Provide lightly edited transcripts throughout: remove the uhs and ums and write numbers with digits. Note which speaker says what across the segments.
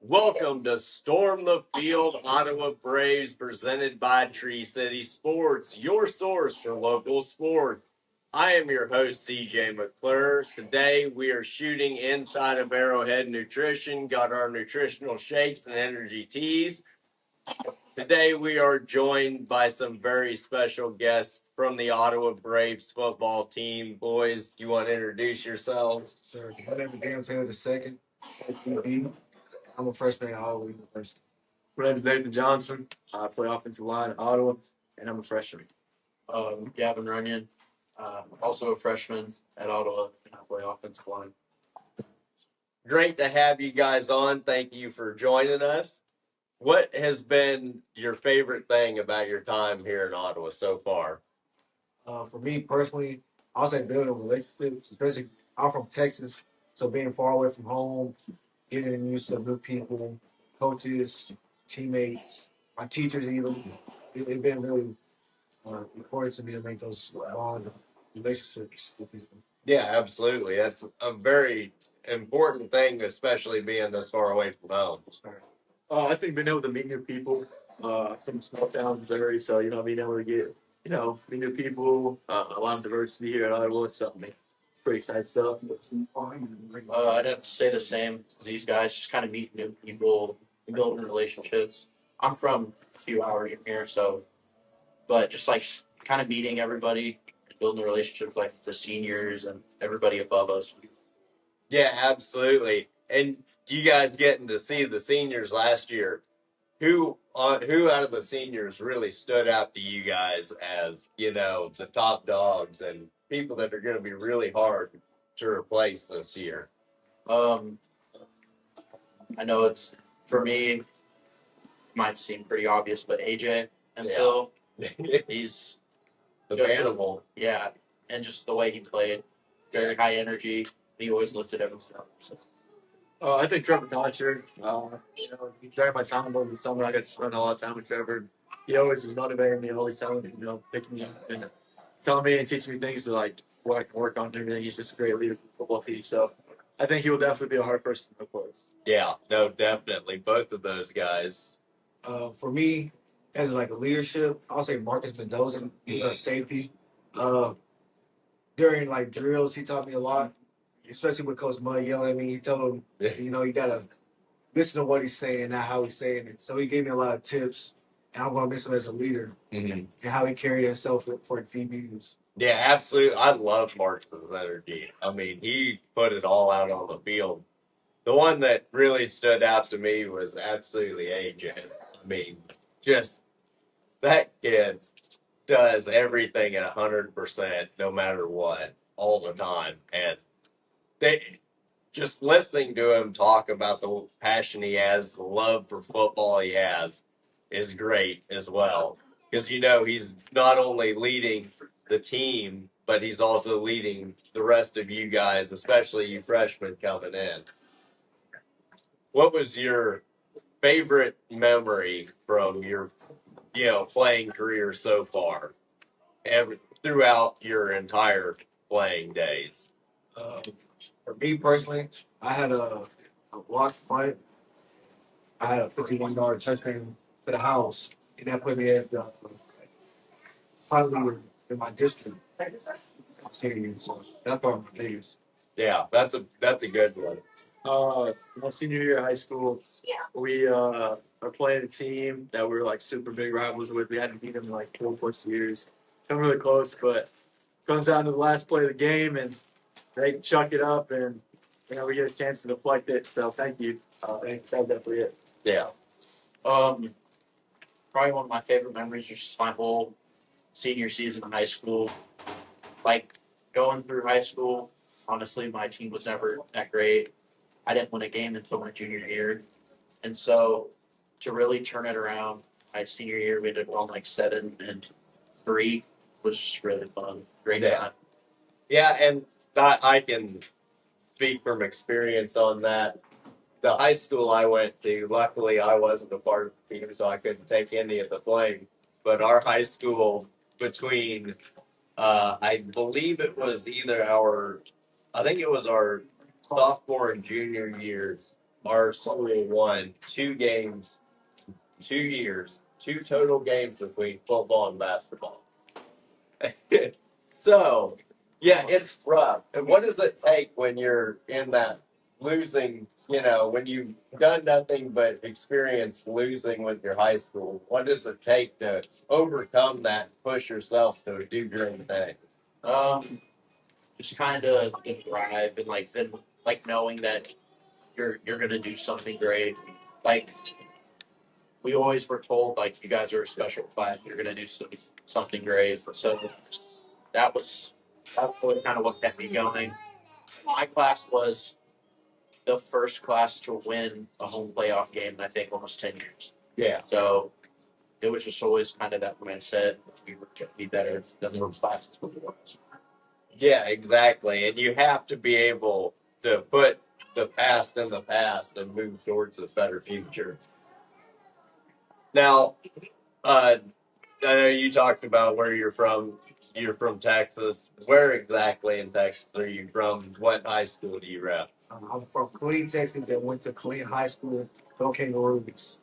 Speaker 1: Welcome to Storm the Field Ottawa Braves presented by Tree City Sports, your source for local sports. I am your host, CJ McClure. Today we are shooting inside of Arrowhead Nutrition, got our nutritional shakes and energy teas. Today we are joined by some very special guests from the Ottawa Braves football team. Boys, you want to introduce yourselves?
Speaker 2: Sir, my name is Gavin Taylor II. I'm a freshman at Ottawa University.
Speaker 3: My name is Nathan Johnson. I play offensive line at Ottawa, and I'm a freshman.
Speaker 4: Gavin Runyon, also a freshman at Ottawa, and I play offensive line.
Speaker 1: Great to have you guys on. Thank you for joining us. What has been your favorite thing about your time here in Ottawa so far?
Speaker 2: For me personally, I'll say building relationships, especially I'm from Texas, so being far away from home, getting used to new people, coaches, teammates, my teachers even. It's been really important to me to make those long relationships with people.
Speaker 1: Yeah, absolutely. That's a very important thing, especially being this far away from home.
Speaker 3: I think being able to meet new people from small town Missouri, so being able to get meet new people, a lot of diversity here at Ottawa. It's something pretty exciting stuff.
Speaker 4: I'd have to say the same as these guys, just kind of meeting new people and building relationships. I'm from a few hours from here, but just like kind of meeting everybody, building a relationship with like the seniors and everybody above us.
Speaker 1: Yeah, absolutely. And you guys getting to see the seniors last year. Who out of the seniors really stood out to you guys as, the top dogs and people that are going to be really hard to replace this year?
Speaker 4: I know it's for me, might seem pretty obvious, but AJ and Bill, he's
Speaker 1: the animal.
Speaker 4: Yeah, and just the way he played, very high energy. He always lifted everything up. So.
Speaker 3: I think Trevor Dodger, during my time over the summer, I got to spend a lot of time with Trevor. He always was motivating me, always telling me, picking me up and telling me and teaching me things to like what I can work on and everything. He's just a great leader for the football team. So I think he will definitely be a hard person to replace.
Speaker 1: Yeah, no, definitely. Both of those guys.
Speaker 2: For me, as like a leadership, I'll say Marcus Mendoza, safety. During like drills, he taught me a lot, especially with Coach Mud yelling at me. He told him, you gotta listen to what he's saying, not how he's saying it. So he gave me a lot of tips, and I'm gonna miss him as a leader and how he carried himself for DBs.
Speaker 1: Yeah, absolutely. I love Marcus's energy. I mean, he put it all out on the field. The one that really stood out to me was absolutely AJ. I mean, just that kid does everything at 100%, no matter what, all the time. And they just listening to him talk about the passion he has, the love for football he has, is great as well. Because he's not only leading the team, but he's also leading the rest of you guys, especially you freshmen coming in. What was your favorite memory from your playing career so far, throughout your entire playing days?
Speaker 2: For me personally, I had a blocked punt. I had a 51-yard touchdown to the house, and that put me at probably in my district. So that's probably my biggest.
Speaker 1: Yeah, that's a good one.
Speaker 3: My senior year of high school, we are playing a team that we were like super big rivals with. We hadn't beat them in like 4+ years. Come really close, but comes down to the last play of the game, and they chuck it up, and we get a chance to deflect it. So thank you. That's definitely it.
Speaker 1: Yeah.
Speaker 4: Probably one of my favorite memories is just my whole senior season in high school. Like going through high school, honestly, my team was never that great. I didn't win a game until my junior year. And so to really turn it around, my senior year, we ended up going like 7-3, was just really fun. Great time.
Speaker 1: Yeah, and I can speak from experience on that. The high school I went to, luckily I wasn't a part of the team, so I couldn't take any of the blame. But our high school, between, I believe it was I think it was our sophomore and junior years, our school won 2 years, 2 total games between football and basketball. So, yeah, it's rough. And what does it take when you're in that losing, when you've done nothing but experience losing with your high school? What does it take to overcome that and push yourself to do great things?
Speaker 4: Just kind of drive and then knowing that you're gonna do something great. Like we always were told, you guys are a special class. You're gonna do something great. So that was that's what kind of what kept me going. My class was the first class to win a home playoff game in I think almost 10 years.
Speaker 1: Yeah.
Speaker 4: So it was just always kind of that mindset. If we were to be better than those classes before.
Speaker 1: Yeah, exactly. And you have to be able to put the past in the past and move towards a better future. Now, I know you talked about where you're from. You're from Texas. Where exactly in Texas are you from? What high school do you rep?
Speaker 2: I'm from Killeen, Texas, and went to Killeen High School. Go Kangaroos.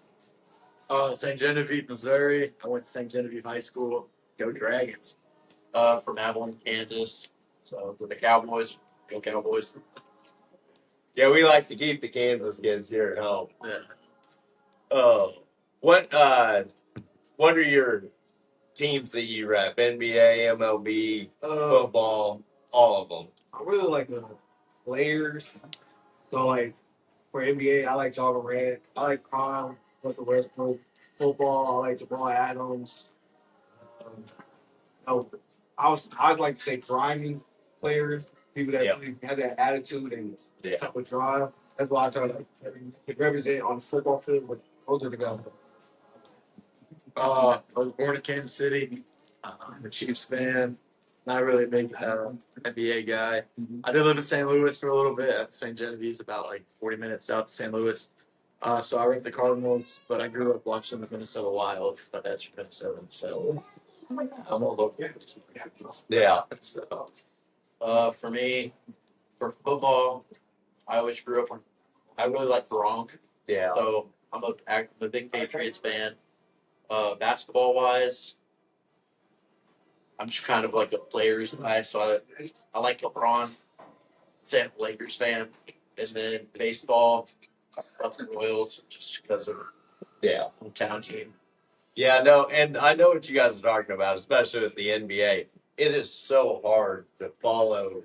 Speaker 3: St. Genevieve, Missouri. I went to St. Genevieve High School. Go Dragons.
Speaker 4: From Abilene, Kansas. So with the Cowboys, go Cowboys.
Speaker 1: Yeah, we like to keep the Kansas kids here at home.
Speaker 3: Yeah.
Speaker 1: Oh, what are your teams that you rep? NBA, MLB, football, all of them.
Speaker 2: I really like the players. So like for NBA, I like John Morant. I like Prime, Russell Westbrook. Football, I like Jamal Adams. Um, oh, I was like to say grinding players, people that really have that attitude and type of drive. That's why I try to represent on the football field. But those are the guys.
Speaker 3: I was born in Kansas City. I'm a Chiefs fan. Not really a big NBA guy. I did live in St. Louis for a little bit. At St. Genevieve's, about 40 minutes south of St. Louis. So I rep the Cardinals, but I grew up watching the Minnesota Wild. My dad's from Minnesota, so I'm all over it.
Speaker 1: Yeah.
Speaker 4: So, for me, for football, I always grew up on. I really like Gronk.
Speaker 1: Yeah.
Speaker 4: So I'm a big Patriots fan. Basketball wise, I'm just kind of like a players guy. So I like LeBron. Say I'm a Lakers fan, and then baseball, I love the Royals just because of hometown team.
Speaker 1: Yeah, no, and I know what you guys are talking about, especially with the NBA. It is so hard to follow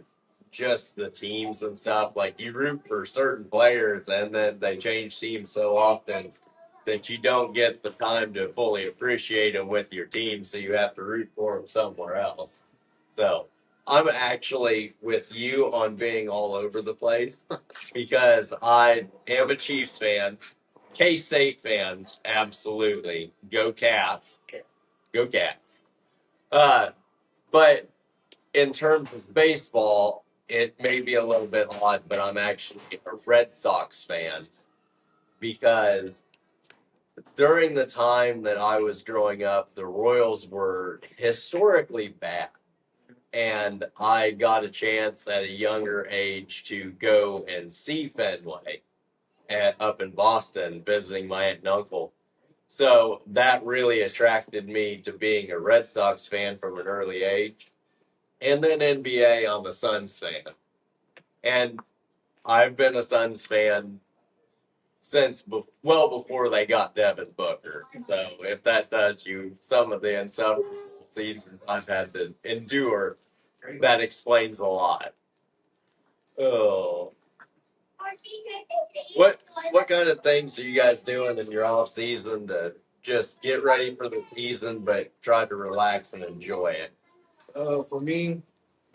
Speaker 1: just the teams and stuff. Like you root for certain players, and then they change teams so often that you don't get the time to fully appreciate them with your team. So you have to root for them somewhere else. So I'm actually with you on being all over the place because I am a Chiefs fan. K-State fans, absolutely. Go Cats. Go Cats. But in terms of baseball, it may be a little bit odd, but I'm actually a Red Sox fan because during the time that I was growing up, the Royals were historically bad. And I got a chance at a younger age to go and see Fenway up in Boston, visiting my aunt and uncle. So that really attracted me to being a Red Sox fan from an early age. And then NBA, I'm a Suns fan. And I've been a Suns fan since well before they got Devin Booker. So if that tells you some of the insufferable seasons I've had to endure, that explains a lot. Oh. What kind of things are you guys doing in your off season to just get ready for the season, but try to relax and enjoy it?
Speaker 2: For me,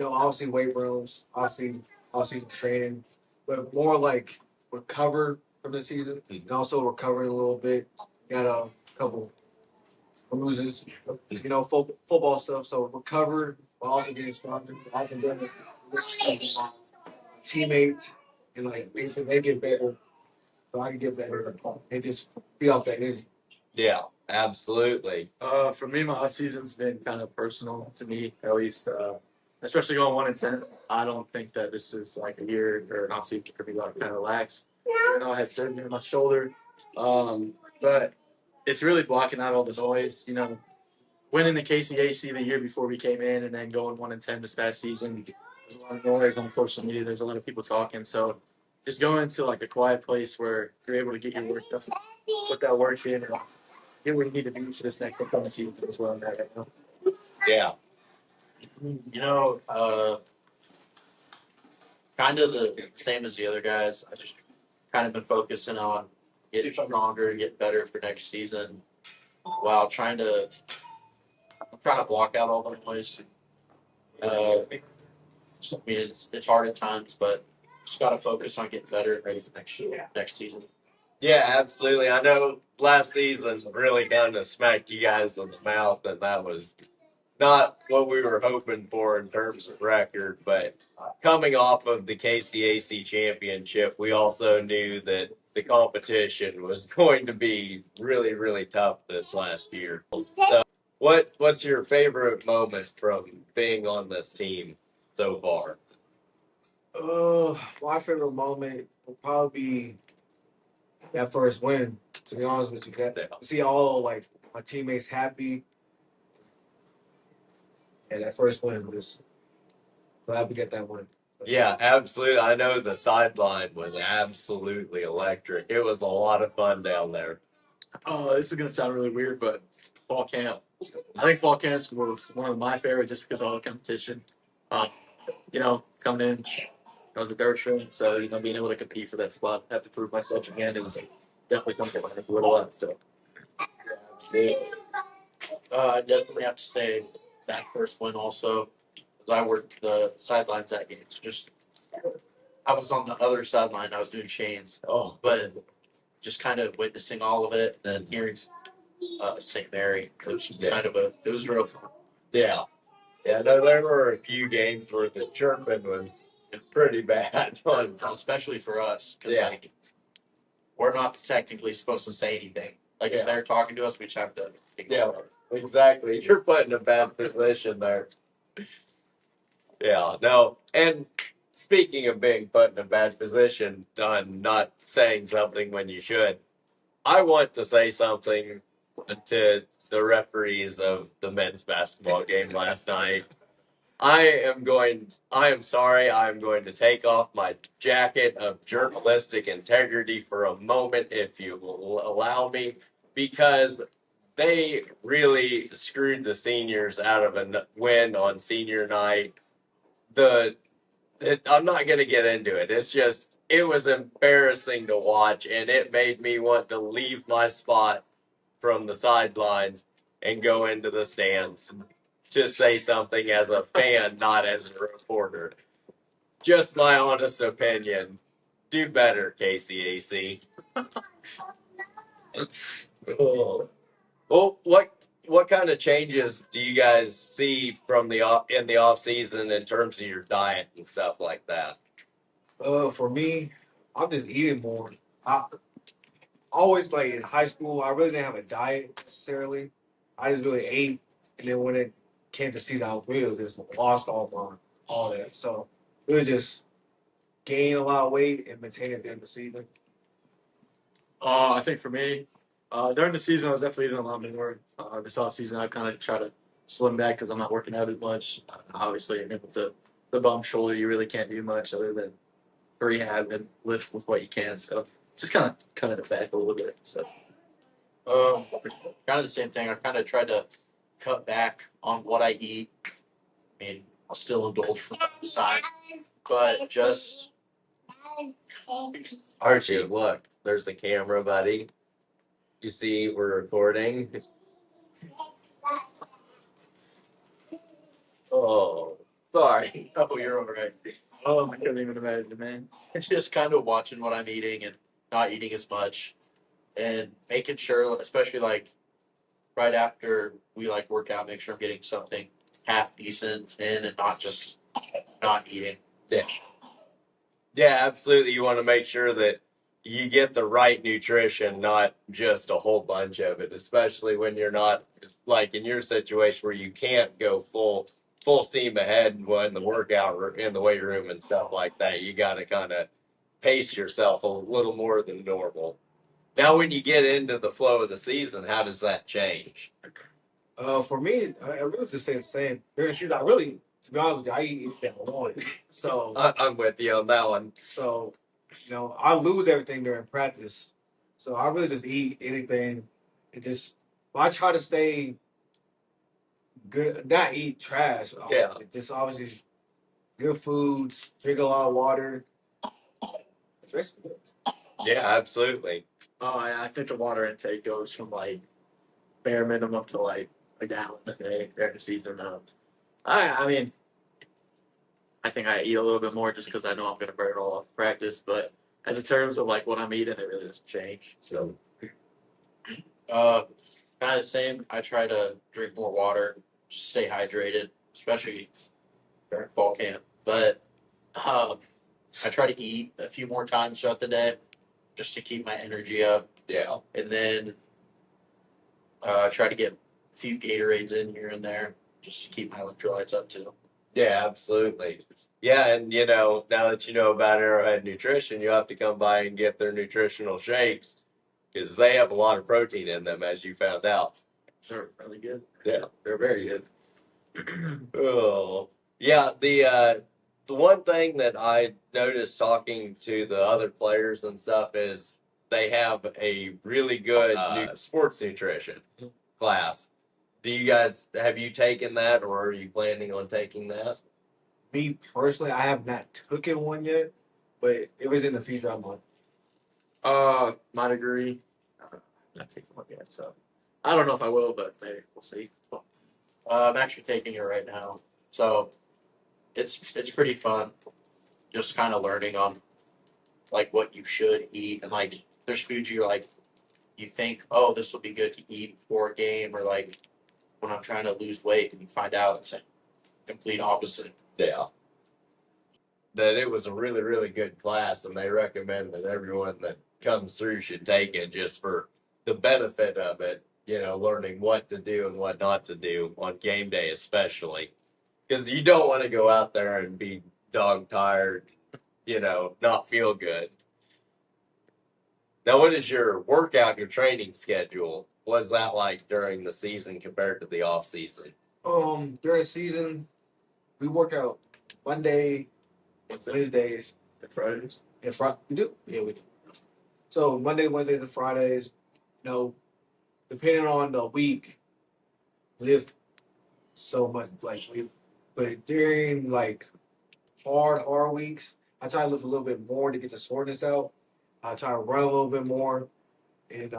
Speaker 2: obviously weight rooms, obviously training, but more like recover from the season and also recovering a little bit. Got a couple bruises, football stuff. So recover, but also getting stronger. I've been doing it with my teammates, and they get better, so I can get better and just feed off that energy.
Speaker 1: Yeah, absolutely.
Speaker 3: For me, my off season's been kind of personal to me, at least. especially going 1-10. I don't think that this is like a year or an off season for me to kind of relax. I know I had surgery on my shoulder, but it's really blocking out all the noise. Winning the KCAC the year before we came in, and then going 1-10 this past season. There's a lot of noise on social media. There's a lot of people talking. So just going to like a quiet place where you're able to get your work done, put that work in, and get what you need to do for this next upcoming season as well.
Speaker 1: Yeah.
Speaker 4: Kind of the same as the other guys. I just kind of been focusing on getting stronger, get better for next season, while I'm trying to block out all the noise. I mean, it's hard at times, but just got to focus on getting better and ready for next season.
Speaker 1: Yeah, absolutely. I know last season really kind of smacked you guys in the mouth, and that was not what we were hoping for in terms of record. But coming off of the KCAC championship, we also knew that the competition was going to be really, really tough this last year. So, what's your favorite moment from being on this team so far?
Speaker 2: My favorite moment will probably be that first win. To be honest with you, see all like my teammates happy, and that first win was glad we get that win.
Speaker 1: Yeah, absolutely. I know the sideline was absolutely electric. It was a lot of fun down there.
Speaker 3: Oh, this is gonna sound really weird, but fall camp. I think fall camp was one of my favorite just because of all the competition. Coming in, I was a third string, so being able to compete for that spot, have to prove myself again. It was definitely something I enjoyed a lot. So,
Speaker 4: I definitely have to say that first win also, because I worked the sidelines that game. So I was on the other sideline. I was doing chains. But just kind of witnessing all of it and then hearing St. Mary, it was it was real fun.
Speaker 1: Yeah. Yeah, no, there were a few games where the chirping was pretty bad.
Speaker 4: Especially for us, because we're not technically supposed to say anything. If they're talking to us, we just have to ignore it.
Speaker 1: Exactly. You're put in a bad position there. Yeah, no. And speaking of being put in a bad position on not saying something when you should, I want to say something to the referees of the men's basketball game last night. I am sorry. I am going to take off my jacket of journalistic integrity for a moment, if you will allow me, because they really screwed the seniors out of a win on senior night. I'm not going to get into it. It was embarrassing to watch, and it made me want to leave my spot from the sidelines and go into the stands to say something as a fan, not as a reporter. Just my honest opinion. Do better, KCAC. Well, what kind of changes do you guys see from in the off season in terms of your diet and stuff like that?
Speaker 2: For me, I'm just eating more. I always like in high school, I really didn't have a diet necessarily. I just really ate, and then when it came to season, I really just lost all that. So really just gain a lot of weight and maintain it at the end of the season.
Speaker 3: I think for me, during the season, I was definitely eating a lot more. This off season, I kind of try to slim back because I'm not working out as much. Obviously, with the bum shoulder, you really can't do much other than rehab and lift with what you can. So just kind of cut it back a little bit. So
Speaker 4: kind of the same thing. I've kind of tried to cut back on what I eat. I mean, I'll still indulge from time to time, but just
Speaker 1: Archie, look, there's a camera, buddy. You see, we're recording. Oh, sorry.
Speaker 3: oh, you're all right. Oh, I couldn't even imagine, man.
Speaker 4: it's just kind of watching what I'm eating and not eating as much, and making sure, especially right after we work out, make sure I'm getting something half decent in and not just not eating.
Speaker 1: Yeah, absolutely. You want to make sure that you get the right nutrition, not just a whole bunch of it, especially when you're not like in your situation where you can't go full full steam ahead in the workout in the weight room and stuff like that. You got to kind of pace yourself a little more than normal. Now, when you get into the flow of the season, how does that change?
Speaker 2: For me, I really just say the same. During the season, I really, to be honest with you, I eat anything I want. So
Speaker 1: I'm with you on that one.
Speaker 2: So, I lose everything during practice. So I really just eat anything and just I try to stay good, not eat trash.
Speaker 1: Yeah.
Speaker 2: Just obviously good foods, drink a lot of water. It's basically good.
Speaker 1: Yeah, absolutely.
Speaker 3: Oh, I think the water intake goes from like bare minimum to like a gallon a day during the season. I mean, I think I eat a little bit more just because I know I'm going to burn it all off in practice. But as in terms of like what I'm eating, it really doesn't change. So,
Speaker 4: kind of the same. I try to drink more water, just stay hydrated, especially during fall camp. But I try to eat a few more times throughout the day, just to keep my energy up.
Speaker 1: Yeah.
Speaker 4: And then I try to get a few Gatorades in here and there, just to keep my electrolytes up too.
Speaker 1: Yeah, absolutely. Yeah, and now that you know about Arrowhead Nutrition, you have to come by and get their nutritional shakes because they have a lot of protein in them, as you found out.
Speaker 4: They're really good.
Speaker 1: Yeah.
Speaker 4: They're very good.
Speaker 1: Oh, yeah. The one thing that I noticed talking to the other players and stuff is they have a really good sports nutrition class. Have you taken that, or are you planning on taking that?
Speaker 2: Me personally, I have not taken one yet, but if it's in the future, I'm on.
Speaker 3: my degree, not taking one yet. So I don't know if I will, but maybe we'll see.
Speaker 4: I'm actually taking it right now, so it's pretty fun. Just kind of learning on like what you should eat, and like there's foods you think, oh, this will be good to eat before a game, or like when I'm trying to lose weight, and you find out it's a complete opposite.
Speaker 1: Yeah. That it was a really, really good class, and they recommend that everyone that comes through should take it just for the benefit of it, learning what to do and what not to do on game day, especially. Because you don't want to go out there and be dog tired, not feel good. Now, what is your training schedule? What's that like during the season compared to the off season?
Speaker 2: During the season, we work out Monday, Wednesdays,
Speaker 3: And Fridays.
Speaker 2: and Friday. We do, yeah, we do. So Monday, Wednesdays, and Fridays. Depending on the week, lift so much but during like hard weeks, I try to lift a little bit more to get the soreness out. I try to run a little bit more and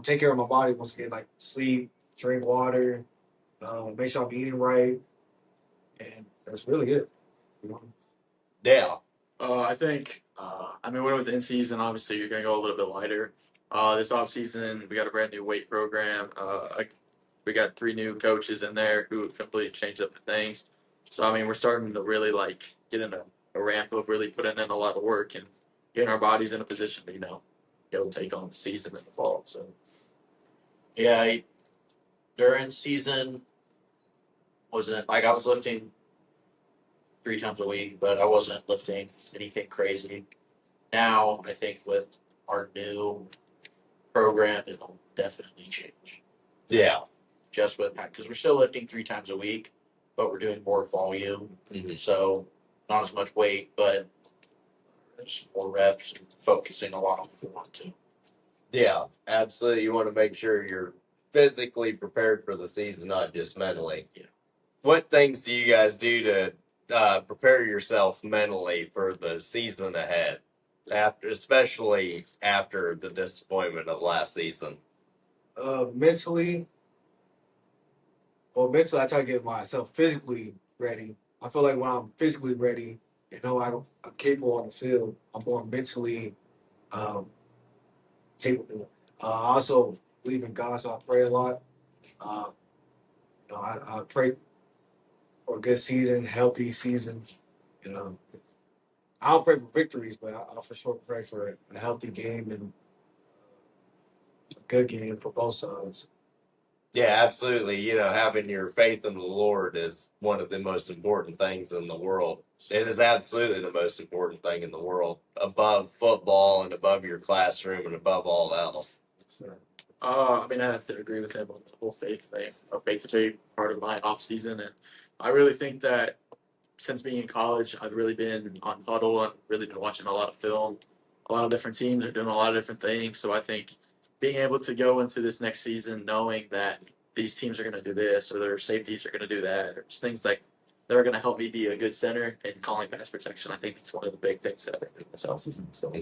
Speaker 2: take care of my body once again, like sleep, drink water, make sure I'm eating right, and that's really it.
Speaker 1: Yeah.
Speaker 3: I think, I mean, when it was in season, obviously you're going to go a little bit lighter. This off season, we got a brand new weight program. We got 3 new coaches in there who completely changed up the things. So, I mean, we're starting to really like get in a ramp of really putting in a lot of work and getting our bodies in a position to, go take on the season in the fall. So,
Speaker 4: Yeah, during season wasn't like I was lifting 3 times a week, but I wasn't lifting anything crazy. Now I think with our new program, it'll definitely change.
Speaker 1: Yeah.
Speaker 4: Just with because we're still lifting 3 times a week, but we're doing more volume, so not as much weight, but just more reps and focusing a lot on form too.
Speaker 1: Yeah, absolutely. You want to make sure you're physically prepared for the season, not just mentally.
Speaker 4: Yeah.
Speaker 1: What things do you guys do to prepare yourself mentally for the season ahead, especially after the disappointment of last season?
Speaker 2: Mentally, I try to get myself physically ready. I feel like when I'm physically ready, I'm capable on the field. I'm more mentally um, capable. I also believe in God, so I pray a lot. Uh, I pray for a good season, healthy season. You know, I don't pray for victories, but I'll for sure pray for a healthy game and a good game for both sides.
Speaker 1: Yeah, absolutely. You know, having your faith in the Lord is one of the most important things in the world. It is absolutely the most important thing in the world, above football and above your classroom and above all else.
Speaker 2: So,
Speaker 3: I mean, I have to agree with him on the whole faith thing. Faith's a big part of my off season, and I really think that since being in college, I've really been on huddle and really been watching a lot of film. A lot of different teams are doing a lot of different things, so I think being able to go into this next season knowing that these teams are going to do this or their safeties are going to do that, or just things like that are going to help me be a good center and calling pass protection. I think that's one of the big things that I did this offseason. So,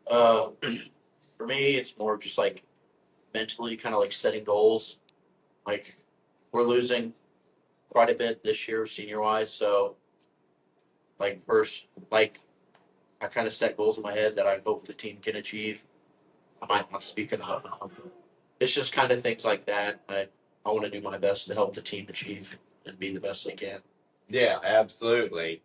Speaker 4: Uh, for me, it's more just like mentally, kind of like setting goals. Like we're losing quite a bit this year, senior wise. So, like first, like I kind of set goals in my head that I hope the team can achieve. I might not speak enough. It's just kind of things like that. I want to do my best to help the team achieve and be the best they can.
Speaker 1: Yeah, absolutely.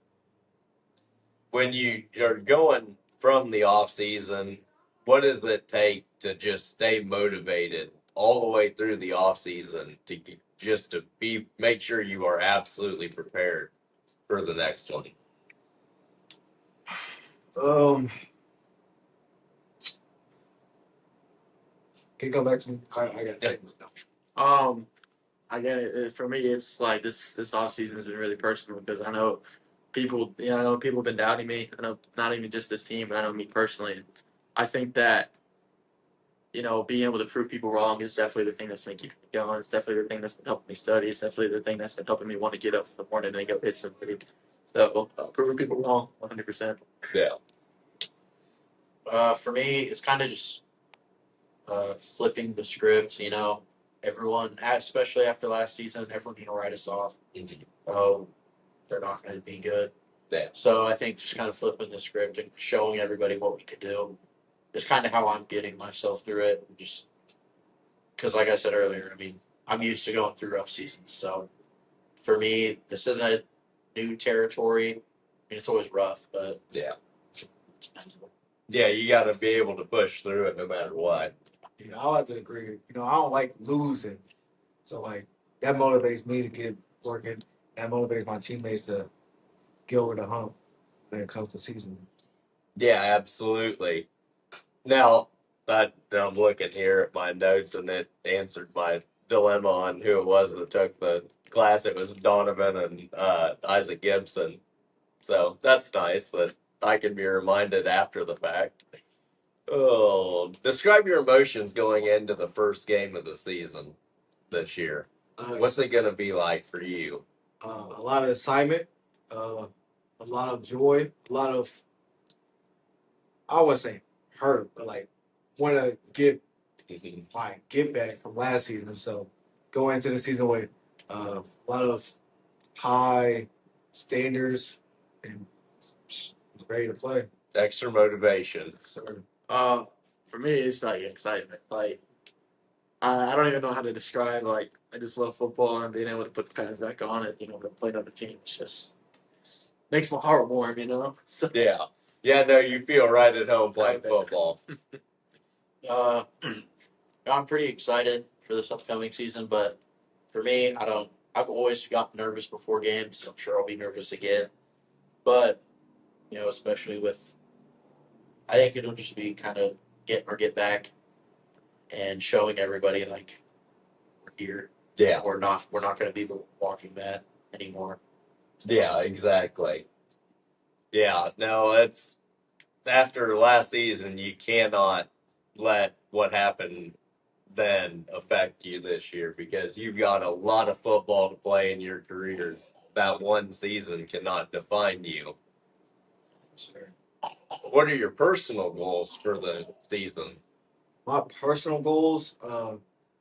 Speaker 1: When you are going from the off season, what does it take to just stay motivated all the way through the off season just to be make sure you are absolutely prepared for the next one?
Speaker 2: um, can you come back to me? I got
Speaker 1: Yeah.
Speaker 2: things.
Speaker 3: Again, for me, it's like this off season has been really personal because I know people, I know people have been doubting me. I know not even just this team, but I know me personally. I think that being able to prove people wrong is definitely the thing that's been keeping me going. It's definitely the thing that's been helping me study. It's definitely the thing that's been helping me want to get up in the morning and go hit somebody. So proving people wrong, 100%.
Speaker 1: Yeah.
Speaker 4: For me, it's kind of just flipping the script. Everyone, especially after last season, everyone write us off. Oh, they're not going to be good.
Speaker 1: Yeah.
Speaker 4: So I think just kind of flipping the script and showing everybody what we could do is kind of how I'm getting myself through it. Just because, like I said earlier, I mean, I'm used to going through rough seasons. So for me, this isn't new territory. I mean, it's always rough, but
Speaker 1: Yeah.
Speaker 4: it's mental.
Speaker 1: Yeah, you got to be able to push through it no matter what.
Speaker 2: Yeah, I have to agree. I don't like losing, so like that motivates me to get working. That motivates my teammates to get over the hump when it comes to season.
Speaker 1: Yeah, absolutely. Now, I'm looking here at my notes and it answered my dilemma on who it was that took the class. It was Donovan and Isaac Gibson. So that's nice that I can be reminded after the fact. Oh, describe your emotions going into the first game of the season this year. What's it going to be like for you?
Speaker 2: A lot of excitement, uh, a lot of joy, a lot of I would say hurt, but like want to get back from last season. So go into the season with a lot of high standards and ready to play.
Speaker 1: Extra motivation.
Speaker 2: So
Speaker 3: For me, it's like excitement. Like I don't even know how to describe. Like I just love football and being able to put the pads back on it. To play on the team. It's just makes my heart warm. So,
Speaker 1: Yeah. Yeah, no, you feel right at home playing football.
Speaker 4: Uh, I'm pretty excited for this upcoming season, but for me, I don't. I've always gotten nervous before games. So I'm sure I'll be nervous again. But especially with, I think it'll just be kind of get back and showing everybody like we're here.
Speaker 1: Yeah.
Speaker 4: We're not going to be the walking mat anymore.
Speaker 1: Yeah, exactly. Yeah, no, it's after last season, you cannot let what happened then affect you this year because you've got a lot of football to play in your careers. That one season cannot define you.
Speaker 2: sure.
Speaker 1: What are your personal goals for the season?
Speaker 2: My personal goals, I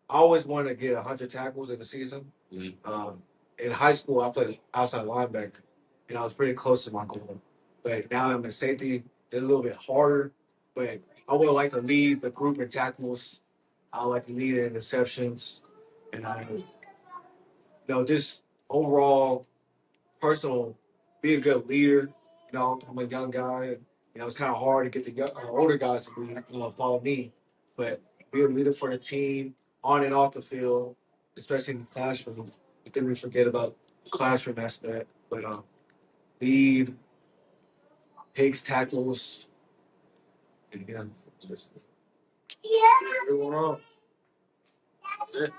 Speaker 2: always wanted to get 100 tackles in the season. In high school, I played outside linebacker, and I was pretty close to my goal. But now I'm in safety. It's a little bit harder, but I would like to lead the group in tackles. I would like to lead in interceptions, and just overall personal, be a good leader. I'm a young guy. It's kind of hard to get the older guys to follow me, but be a leader for the team. on and off the field, especially in the classroom. I think we forget about the classroom aspect, but lead, picks, tackles, and just
Speaker 3: Everyone wrong. That's it.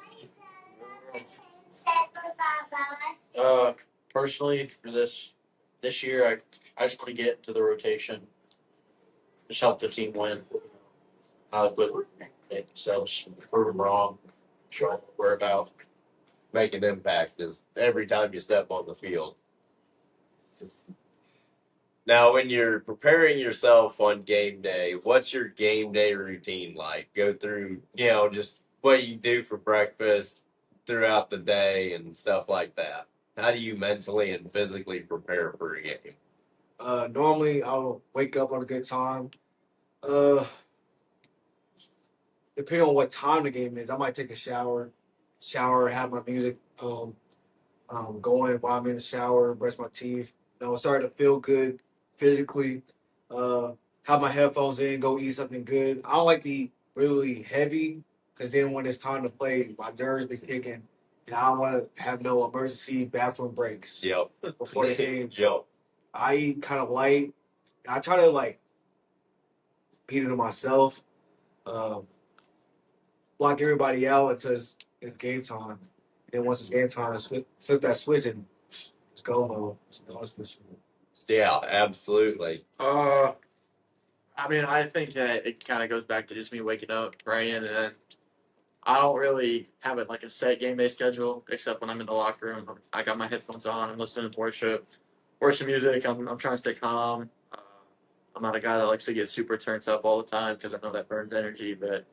Speaker 4: Personally, for this year, I just want to get to the rotation, just help the team win. But so just prove them wrong, show them what we're about.
Speaker 1: Make an impact is every time you step on the field. Now, when you're preparing yourself on game day, what's your game day routine like? Go through, just what you do for breakfast throughout the day and stuff like that. How do you mentally and physically prepare for a game?
Speaker 2: normally I'll wake up on a good time. Uh, Depending on what time the game is, I might take a shower, have my music going while I'm in the shower, brush my teeth. Start to feel good physically. Uh, have my headphones in, go eat something good. I don't like to eat really heavy because then when it's time to play, my nerves be kicking, and I don't want to have no emergency bathroom breaks
Speaker 1: Yep.
Speaker 2: before the game. So
Speaker 1: Yep.
Speaker 2: I eat kind of light. And I try to like eat it to myself, um, block everybody out until it's game time. And then once it's game time, flip that switch and it's go mode.
Speaker 1: Yeah, absolutely.
Speaker 4: I mean, I think that it kind of goes back to just me waking up, praying, and then I don't really have it like a set game day schedule, except when I'm in the locker room. I got my headphones on. I'm listening to worship music. I'm trying to stay calm. I'm not a guy that likes to get super turned up all the time because I know that burns energy. But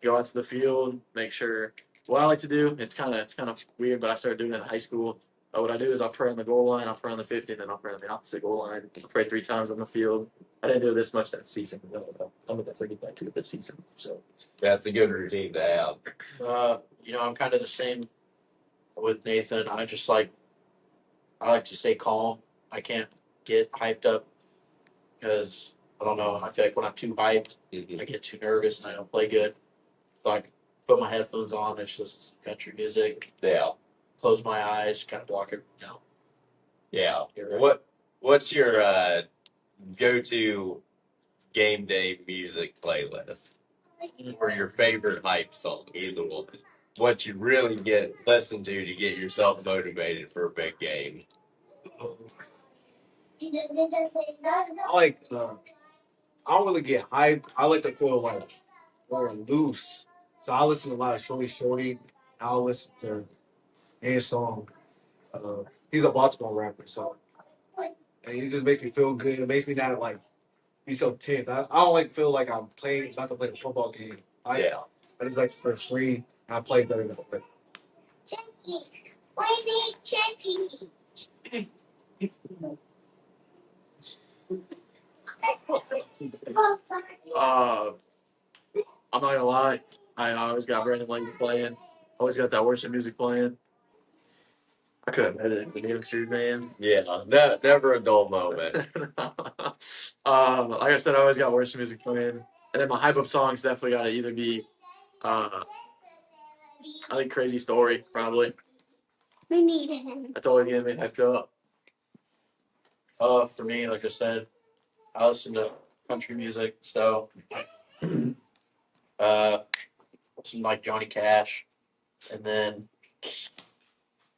Speaker 4: go out to the field, make sure. What I like to do, it's kind of weird, but I started doing it in high school. What I do is I'll pray on the goal line, I'll pray on the 50, and then I'll pray on the opposite goal line. I'll pray 3 times on the field. I didn't do this much that season. I'm gonna get back to it this season. So
Speaker 1: That's a good routine to have.
Speaker 4: I'm kind of the same with Nathan. I like to stay calm. I can't get hyped up because I don't know. I feel like when I'm too hyped, I get too nervous and I don't play good. So I put my headphones on. It's just country music.
Speaker 1: Yeah.
Speaker 4: Close my eyes, kind of block it.
Speaker 1: Yeah.
Speaker 4: Right.
Speaker 1: What's your go-to game day music playlist or your favorite hype song? Either one. What you really listen to get yourself motivated for a big game.
Speaker 2: I like. I don't really get hyped. I like to feel like more loose. So I listen to a lot of Shorty Shorty. I'll listen to any song. He's a Baltimore rapper, so and he just makes me feel good. It makes me not like be so tense. I don't like feel like I'm playing about to play a football game.
Speaker 1: Yeah.
Speaker 2: I just like for free. And I play better than I play.
Speaker 3: Uh, I'm not gonna lie. I always got Brandon Lang playing. Always got that worship music playing. I couldn't edit the youngsters, man.
Speaker 1: Yeah. Never a dull moment.
Speaker 3: Like I said, I always got worship music playing, and then my hype up songs definitely got to either be, I think Crazy Story probably.
Speaker 5: We need him.
Speaker 3: That's always getting me hyped up.
Speaker 4: For me, like I said, I listen to country music, so uh, listen to like Johnny Cash, and then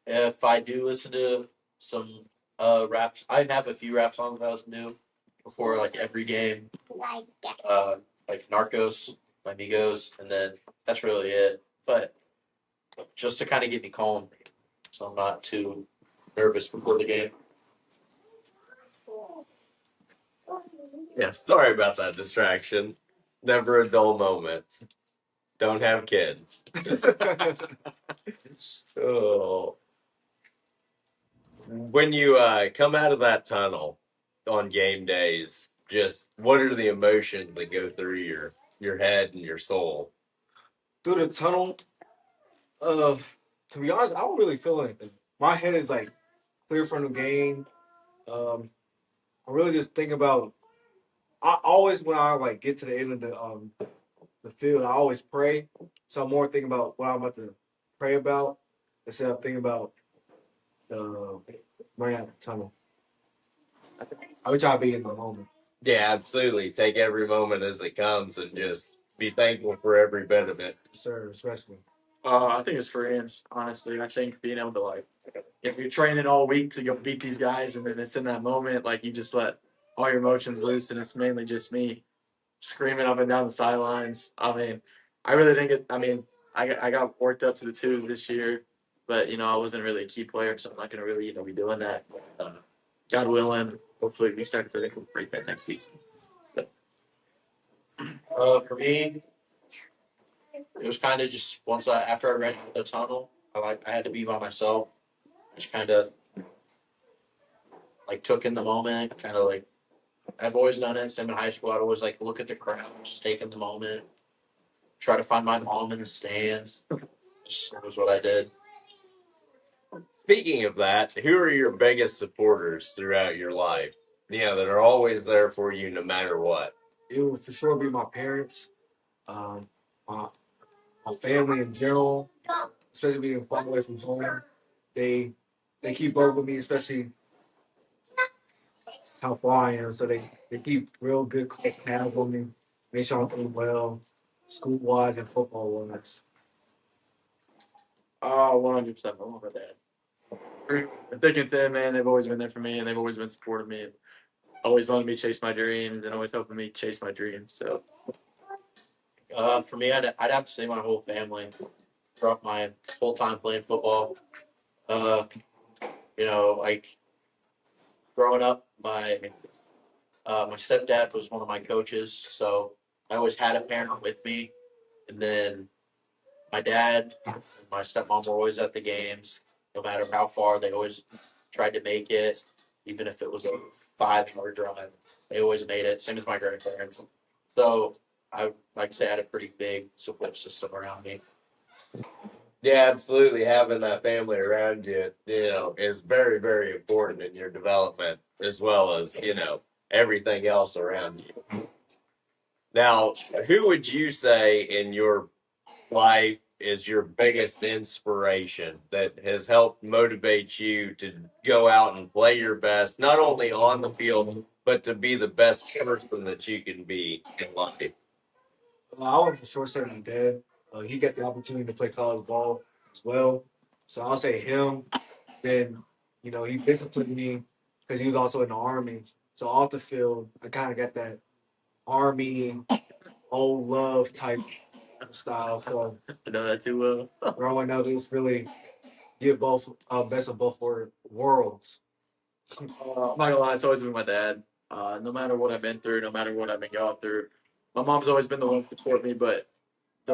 Speaker 4: if I do listen to some raps, I have a few rap songs that I listen to before like every game.
Speaker 5: Like that.
Speaker 4: Like Narcos, my Migos, and then that's really it. But just to kind of get me calm, so I'm not too nervous before the game.
Speaker 1: Yeah. Sorry about that distraction. Never a dull moment. Don't have kids. Oh. When you come out of that tunnel on game days, just what are the emotions that go through your head and your soul?
Speaker 2: Through the tunnel, to be honest, I don't really feel anything. My head is like clear from the game. I really just think about. I always when I like get to the end of the field, I always pray. So I'm more thinking about what I'm about to pray about instead of thinking about the running out the tunnel. I would try to be in the moment.
Speaker 1: Yeah, absolutely. Take every moment as it comes and just be thankful for every bit of it.
Speaker 2: Sir, especially.
Speaker 3: I think it's freeing, honestly. I think being able to like, if you're training all week to go beat these guys, and then it's in that moment, like you just let all your emotions loose, and it's mainly just me screaming up and down the sidelines. I mean, I really think it. I mean, I got worked up to the twos this year, but I wasn't really a key player, so I'm not gonna really be doing that. God willing, hopefully we start to break that next season. But, for me, it was kind of just after I read the tunnel, I had to be by myself. I just kind of like took in the moment, kind of like I've always done it. Same in high school, I'd always like look at the crowd, just take in the moment, try to find my mom in the stands. Just was what I did.
Speaker 1: Speaking of that, who are your biggest supporters throughout your life? That are always there for you no matter what.
Speaker 2: It would for sure be my parents, my family in general, especially being far away from home. They they keep up with me, especially how far I am. So they keep real good close tabs on me, make sure I'm doing well, school wise and football wise.
Speaker 3: 100%. I love my dad. Thick and thin, man. They've always been there for me, and they've always been supporting me, and always letting me chase my dreams, and always helping me chase my dreams. So, for me, I'd have to say my whole family throughout my whole time playing football. Uh, like growing up, my stepdad was one of my coaches, so I always had a parent with me, and then my dad and my stepmom were always at the games, no matter how far. They always tried to make it, even if it was a 5 hour drive. They always made it. Same as my grandparents. So I like to say I had a pretty big support system around me.
Speaker 1: Yeah, absolutely. Having that family around you, is very, very important in your development as well as, everything else around you. Now, who would you say in your life is your biggest inspiration that has helped motivate you to go out and play your best, not only on the field, but to be the best person that you can be in life?
Speaker 2: I would for sure say my dad. He got the opportunity to play college ball as well. So I'll say him. Then, he disciplined me because he was also in the army. So off the field, I kind of got that army old love type style. So
Speaker 3: I know that too well.
Speaker 2: growing up, it's really give both best of both worlds.
Speaker 3: I'm not gonna lie, it's always been my dad. No matter what I've been through, no matter what I've been going through, my mom's always been the one to support me, but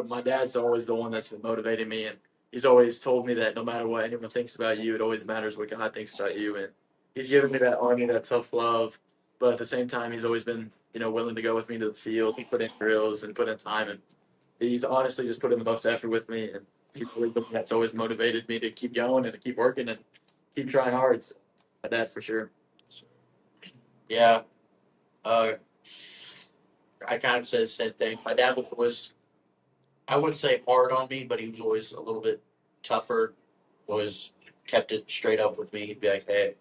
Speaker 3: my dad's always the one that's been motivating me, and he's always told me that no matter what anyone thinks about you, it always matters what God thinks about you, and he's given me that army, that tough love, but at the same time, he's always been willing to go with me to the field. He put in drills and put in time, and he's honestly just put in the most effort with me, and he's really the one that's always motivated me to keep going and to keep working and keep trying hard. So, my dad for sure. Yeah, uh, I kind of said the same thing. My dad was I wouldn't say hard on me, but he was always a little bit tougher. Always kept it straight up with me. He'd be like, "Hey,"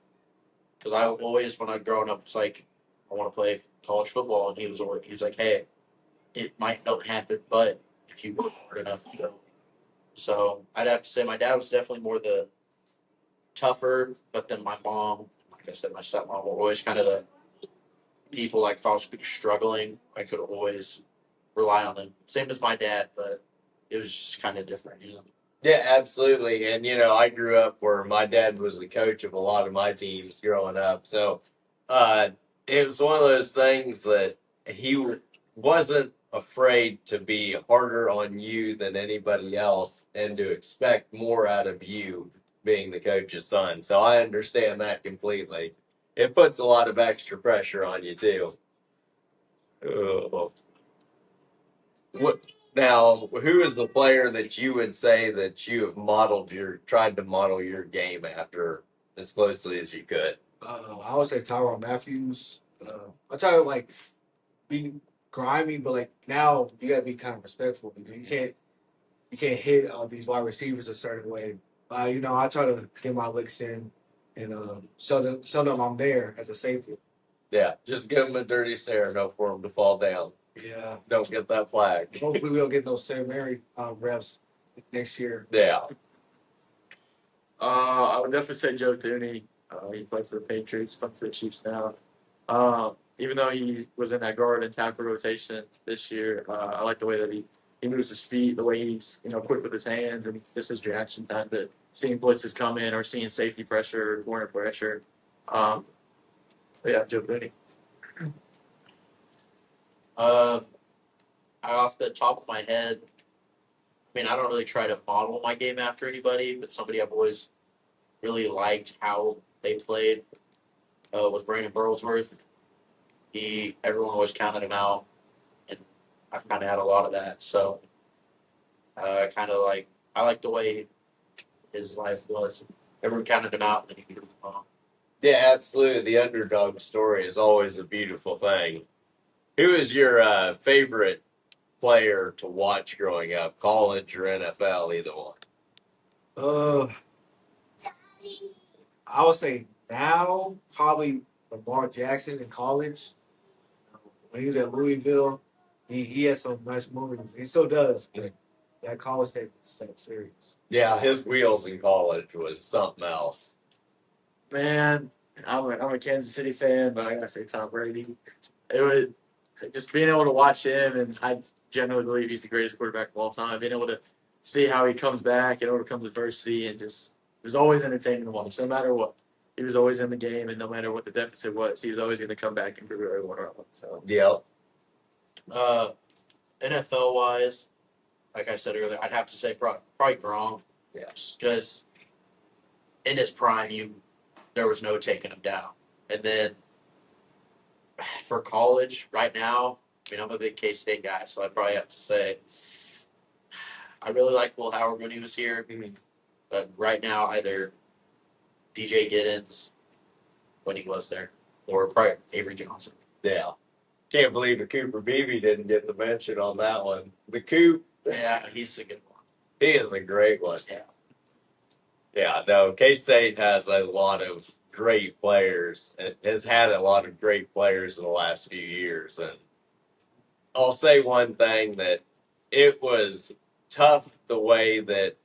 Speaker 3: because I always, when I growing up, was like, "I want to play college football," and he was like, "Hey, it might not happen, but if you work hard enough, you know." So I'd have to say my dad was definitely more the tougher, but then my mom, like I said, my stepmom were always kind of the people. Like if I was struggling, I could always rely on them. Same as my dad, but it was just kind of different.
Speaker 1: Yeah, absolutely. And, I grew up where my dad was the coach of a lot of my teams growing up. So uh, it was one of those things that he wasn't afraid to be harder on you than anybody else and to expect more out of you being the coach's son. So I understand that completely. It puts a lot of extra pressure on you, too. Oh. What now? Who is the player that you would say that you have tried to model your game after as closely as you could?
Speaker 2: I would say Tyron Matthews. I try to be grimy, but now you gotta be kind of respectful. You can't you can't hit these wide receivers a certain way. You know, I try to get my licks in and show them I'm there as a safety.
Speaker 1: Yeah, just give him a dirty stare, no for him to fall down.
Speaker 2: Yeah.
Speaker 1: Don't get that flag.
Speaker 2: Hopefully we don't get no St. Mary refs next year.
Speaker 1: Yeah.
Speaker 3: I would definitely say Joe Thuney. He plays for the Patriots, plays for the Chiefs now. Even though he was in that guard and tackle rotation this year, I like the way that he moves his feet, the way he's quick with his hands, and just his reaction time to seeing blitzes come in or seeing safety pressure, corner pressure. But yeah, Joe Thuney.
Speaker 4: Off the top of my head, I mean, I don't really try to model my game after anybody, but somebody I've always really liked how they played was Brandon Burlsworth. Everyone always counted him out, and I've kind of had a lot of that. So, I like the way his life was. Everyone counted him out, and he moved on.
Speaker 1: Yeah, absolutely. The underdog story is always a beautiful thing. Who is your favorite player to watch growing up, college or NFL, either one?
Speaker 2: I would say now probably Lamar Jackson in college. When he was at Louisville, he had some nice moves. He still does. But that college state was serious.
Speaker 1: Yeah, his wheels in college was something else.
Speaker 3: Man, I'm a Kansas City fan, but I gotta say Tom Brady. It was just being able to watch him, and I generally believe he's the greatest quarterback of all time. Being able to see how he comes back and overcomes adversity, and just it was always entertaining to watch. No matter what, he was always in the game, and no matter what the deficit was, he was always going to come back and prove everyone wrong. So,
Speaker 1: Yep.
Speaker 4: NFL wise, like I said earlier, I'd have to say probably Gronk.
Speaker 1: Yeah.
Speaker 4: Because in his prime, there was no taking him down. And then for college, right now, I mean, I'm a big K-State guy, so I'd probably have to say I really liked Will Howard when he was here.
Speaker 1: Mhm.
Speaker 4: But right now, either DJ Giddens when he was there, or probably Avery Johnson.
Speaker 1: Yeah. Can't believe the Cooper Beebe didn't get the mention on that one. The Coop,
Speaker 4: Yeah, he's a good one.
Speaker 1: he is a great one.
Speaker 4: Yeah.
Speaker 1: Yeah, no, K-State has a lot of great players. It has had a lot of great players in the last few years. And I'll say one thing, that it was tough the way that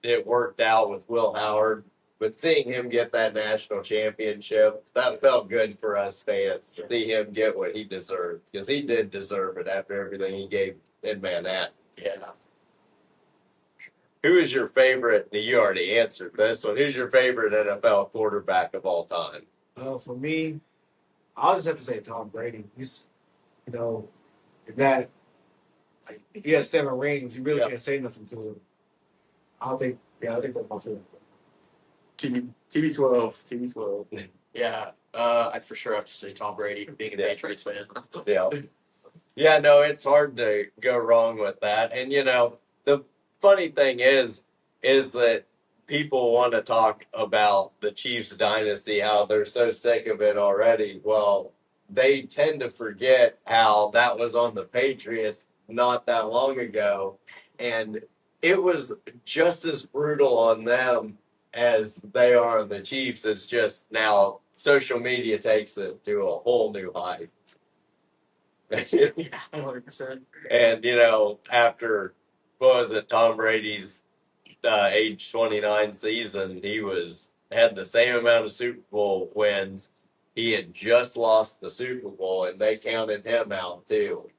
Speaker 1: it worked out with Will Howard, but seeing him get that national championship, that felt good for us fans to see him get what he deserved, because he did deserve it after everything he gave in Manhattan.
Speaker 4: Yeah.
Speaker 1: Who is your favorite? You already answered this one. Who's your favorite NFL quarterback of all time?
Speaker 2: For me, I'll just have to say Tom Brady. He's, that like he has 7 rings. You really can't say nothing to him. I think that's my favorite.
Speaker 3: TB12.
Speaker 4: Yeah. I'd for sure have to say Tom Brady, being a Patriots fan.
Speaker 1: Yeah. Yeah, no, it's hard to go wrong with that. And, the funny thing is that people want to talk about the Chiefs dynasty, how they're so sick of it already. Well, they tend to forget how that was on the Patriots not that long ago. And it was just as brutal on them as they are on the Chiefs. It's just now social media takes it to a whole new height.
Speaker 3: Yeah, 100%.
Speaker 1: And, after, what was it, Tom Brady's age 29 season, he had the same amount of Super Bowl wins. He had just lost the Super Bowl, and they counted him out too.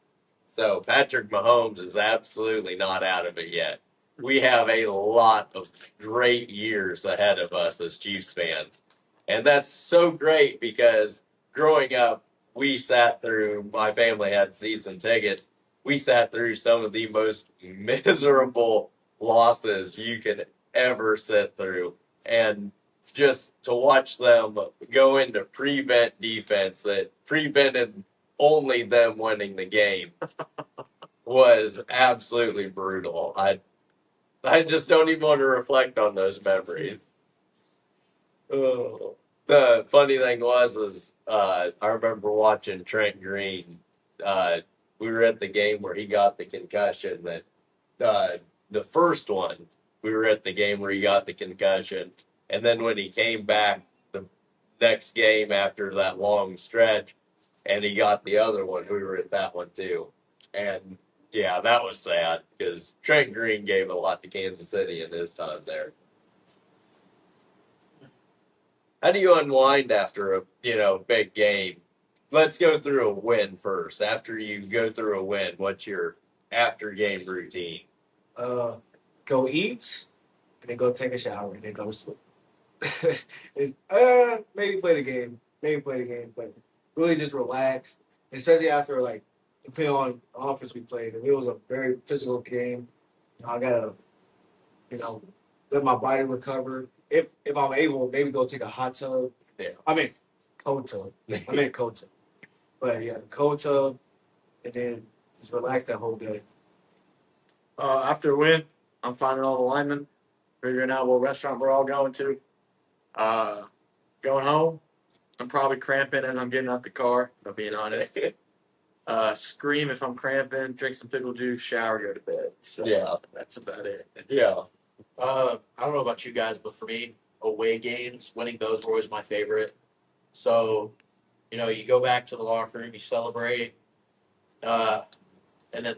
Speaker 1: So Patrick Mahomes is absolutely not out of it yet. We have a lot of great years ahead of us as Chiefs fans. And that's so great because growing up, my family had season tickets. We sat through some of the most miserable losses you could ever sit through. And just to watch them go into prevent defense that prevented only them winning the game was absolutely brutal. I just don't even want to reflect on those memories. Oh. The funny thing was I remember watching Trent Green. We were at the game where he got the concussion that the first one, we were at the game where he got the concussion, and then when he came back the next game after that long stretch, and he got the other one, we were at that one too, and yeah, that was sad because Trent Green gave a lot to Kansas City in his time there. How do you unwind after a big game? Let's go through a win first. After you go through a win, what's your after game routine?
Speaker 2: Go eat, and then go take a shower, and then go to sleep. Maybe play the game. Maybe play the game, but really just relax. Especially after like depending on the offense we played. If it was a very physical game, I gotta you know let my body recover. If I'm able, maybe go take a hot tub.
Speaker 1: Yeah.
Speaker 2: I mean cold tub. I mean cold tub. But yeah, cold tub, and then just relax that whole day.
Speaker 3: After a win, I'm finding all the linemen, figuring out what restaurant we're all going to. Going home, I'm probably cramping as I'm getting out the car, if I'm being honest. Scream if I'm cramping, drink some pickle juice, shower, go to bed. So
Speaker 1: Yeah.
Speaker 3: that's about it.
Speaker 1: Yeah.
Speaker 4: I don't know about you guys, but for me, away games, winning those were always my favorite. So, you go back to the locker room, you celebrate, and then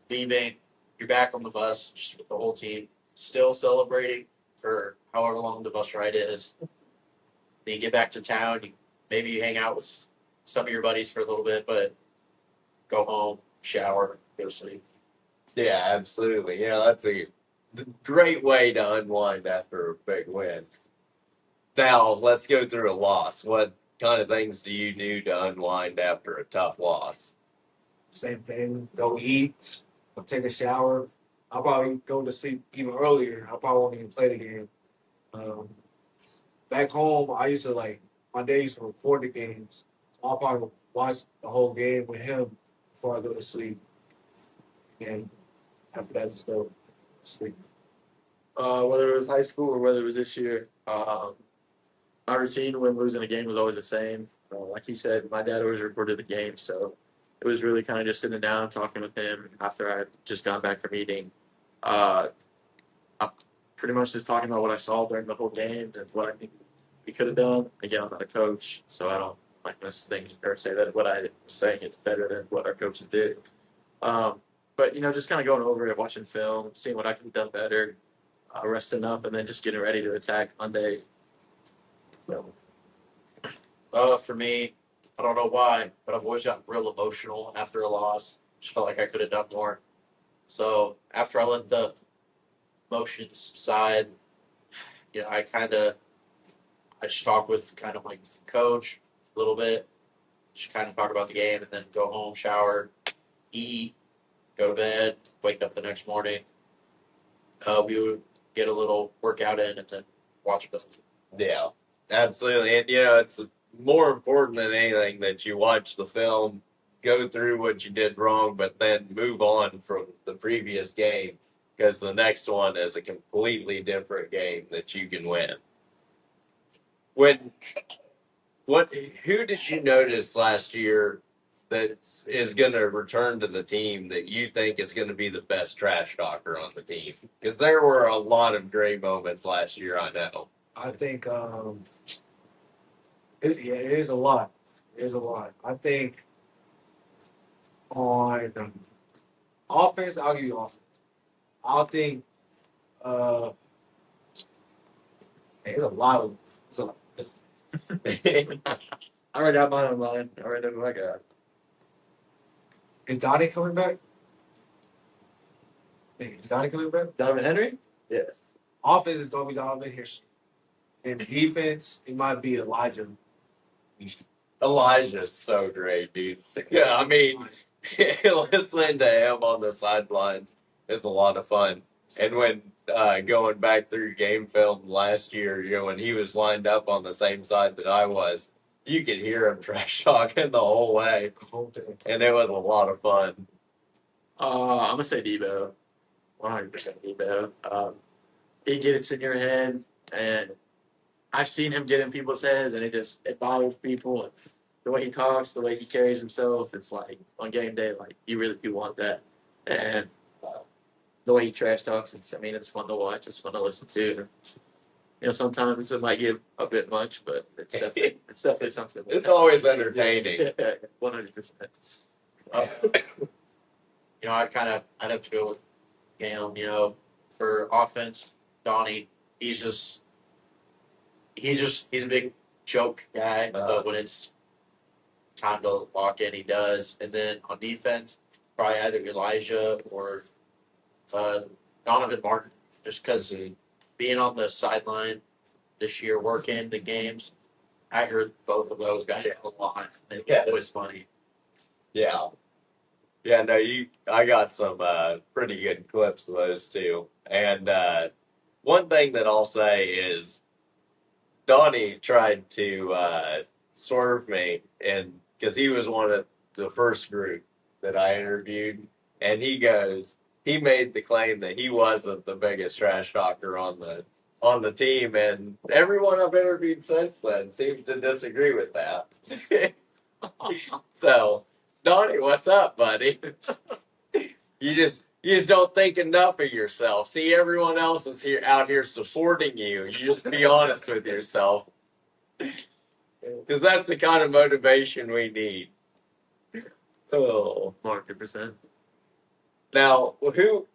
Speaker 4: leaving, you're back on the bus just with the whole team, still celebrating for however long the bus ride is. Then you get back to town, maybe you hang out with some of your buddies for a little bit, but go home, shower, go to sleep.
Speaker 1: Yeah, absolutely. That's a great way to unwind after a big win. Now, let's go through a loss. What kind of things do you do to unwind after a tough loss?
Speaker 2: Same thing. Go eat. Go take a shower. I'll probably go to sleep even earlier. I probably won't even play the game. Um, Back home, I used to my dad used to record the games. So I'll probably watch the whole game with him before I go to sleep. And after that, just go to sleep.
Speaker 3: Whether it was high school or whether it was this year, my routine when losing a game was always the same. Like he said, my dad always recorded the game, so it was really kind of just sitting down talking with him after I just got back from eating. Uh, I'm pretty much just talking about what I saw during the whole game and what I think we could have done. Again, I'm not a coach, so I don't like this thing or say that what I was saying is better than what our coaches did. But just kind of going over it, watching film, seeing what I could have done better, resting up, and then just getting ready to attack Monday.
Speaker 4: For me, I don't know why, but I've always gotten real emotional after a loss. Just felt like I could have done more. So after I let the emotions subside, I just talk with kind of my coach a little bit, just kind of talk about the game, and then go home, shower, eat, go to bed, wake up the next morning. We would get a little workout in and then watch it.
Speaker 1: Yeah, absolutely. And, it's more important than anything that you watch the film, go through what you did wrong, but then move on from the previous game because the next one is a completely different game that you can win. Who did you notice last year that is going to return to the team that you think is going to be the best trash talker on the team? Because there were a lot of great moments last year, I know.
Speaker 2: I think it is a lot. It is a lot. I think on offense, I'll give you offense. I'll think there's a lot of. It's a lot.
Speaker 3: I already have mine online. I already know who I got.
Speaker 2: Is Donnie coming back? Is Donnie coming back?
Speaker 3: Donovan Henry? Yes.
Speaker 2: Offense is gonna be Donovan here. And defense, it might be Elijah.
Speaker 1: Elijah's so great, dude. Yeah, I mean, listening to him on the sidelines is a lot of fun. And when going back through game film last year, when he was lined up on the same side that I was, you could hear him trash talking the whole way, and it was a lot of fun.
Speaker 3: I'm gonna say Debo. 100% Debo. He gets in your head, and I've seen him get in people's heads, and it bothers people. And the way he talks, the way he carries himself, it's like on game day, like you really do want that. And
Speaker 4: the way he trash talks. It's fun to watch. It's fun to listen to. Sometimes it might get a bit much, but it's definitely something.
Speaker 1: It's always entertaining.
Speaker 4: 100%. I'd have to go with Galayum. For offense, Donnie, he's a big joke guy, but when it's time to lock in, he does. And then on defense, probably either Elijah or Donovan Martin, just because being on the sideline this year, working the games, I heard both of those guys a lot. It was funny.
Speaker 1: Yeah. Yeah, no, I got some pretty good clips of those too. And one thing that I'll say is Donnie tried to swerve me, and because he was one of the first group that I interviewed, and he made the claim that he wasn't the biggest trash talker on the team, and everyone I've interviewed since then seems to disagree with that. So, Donnie, what's up, buddy? You just don't think enough of yourself. See, everyone else is out here supporting you. You just be honest with yourself, because that's the kind of motivation we need. Oh,
Speaker 4: 100%.
Speaker 1: now,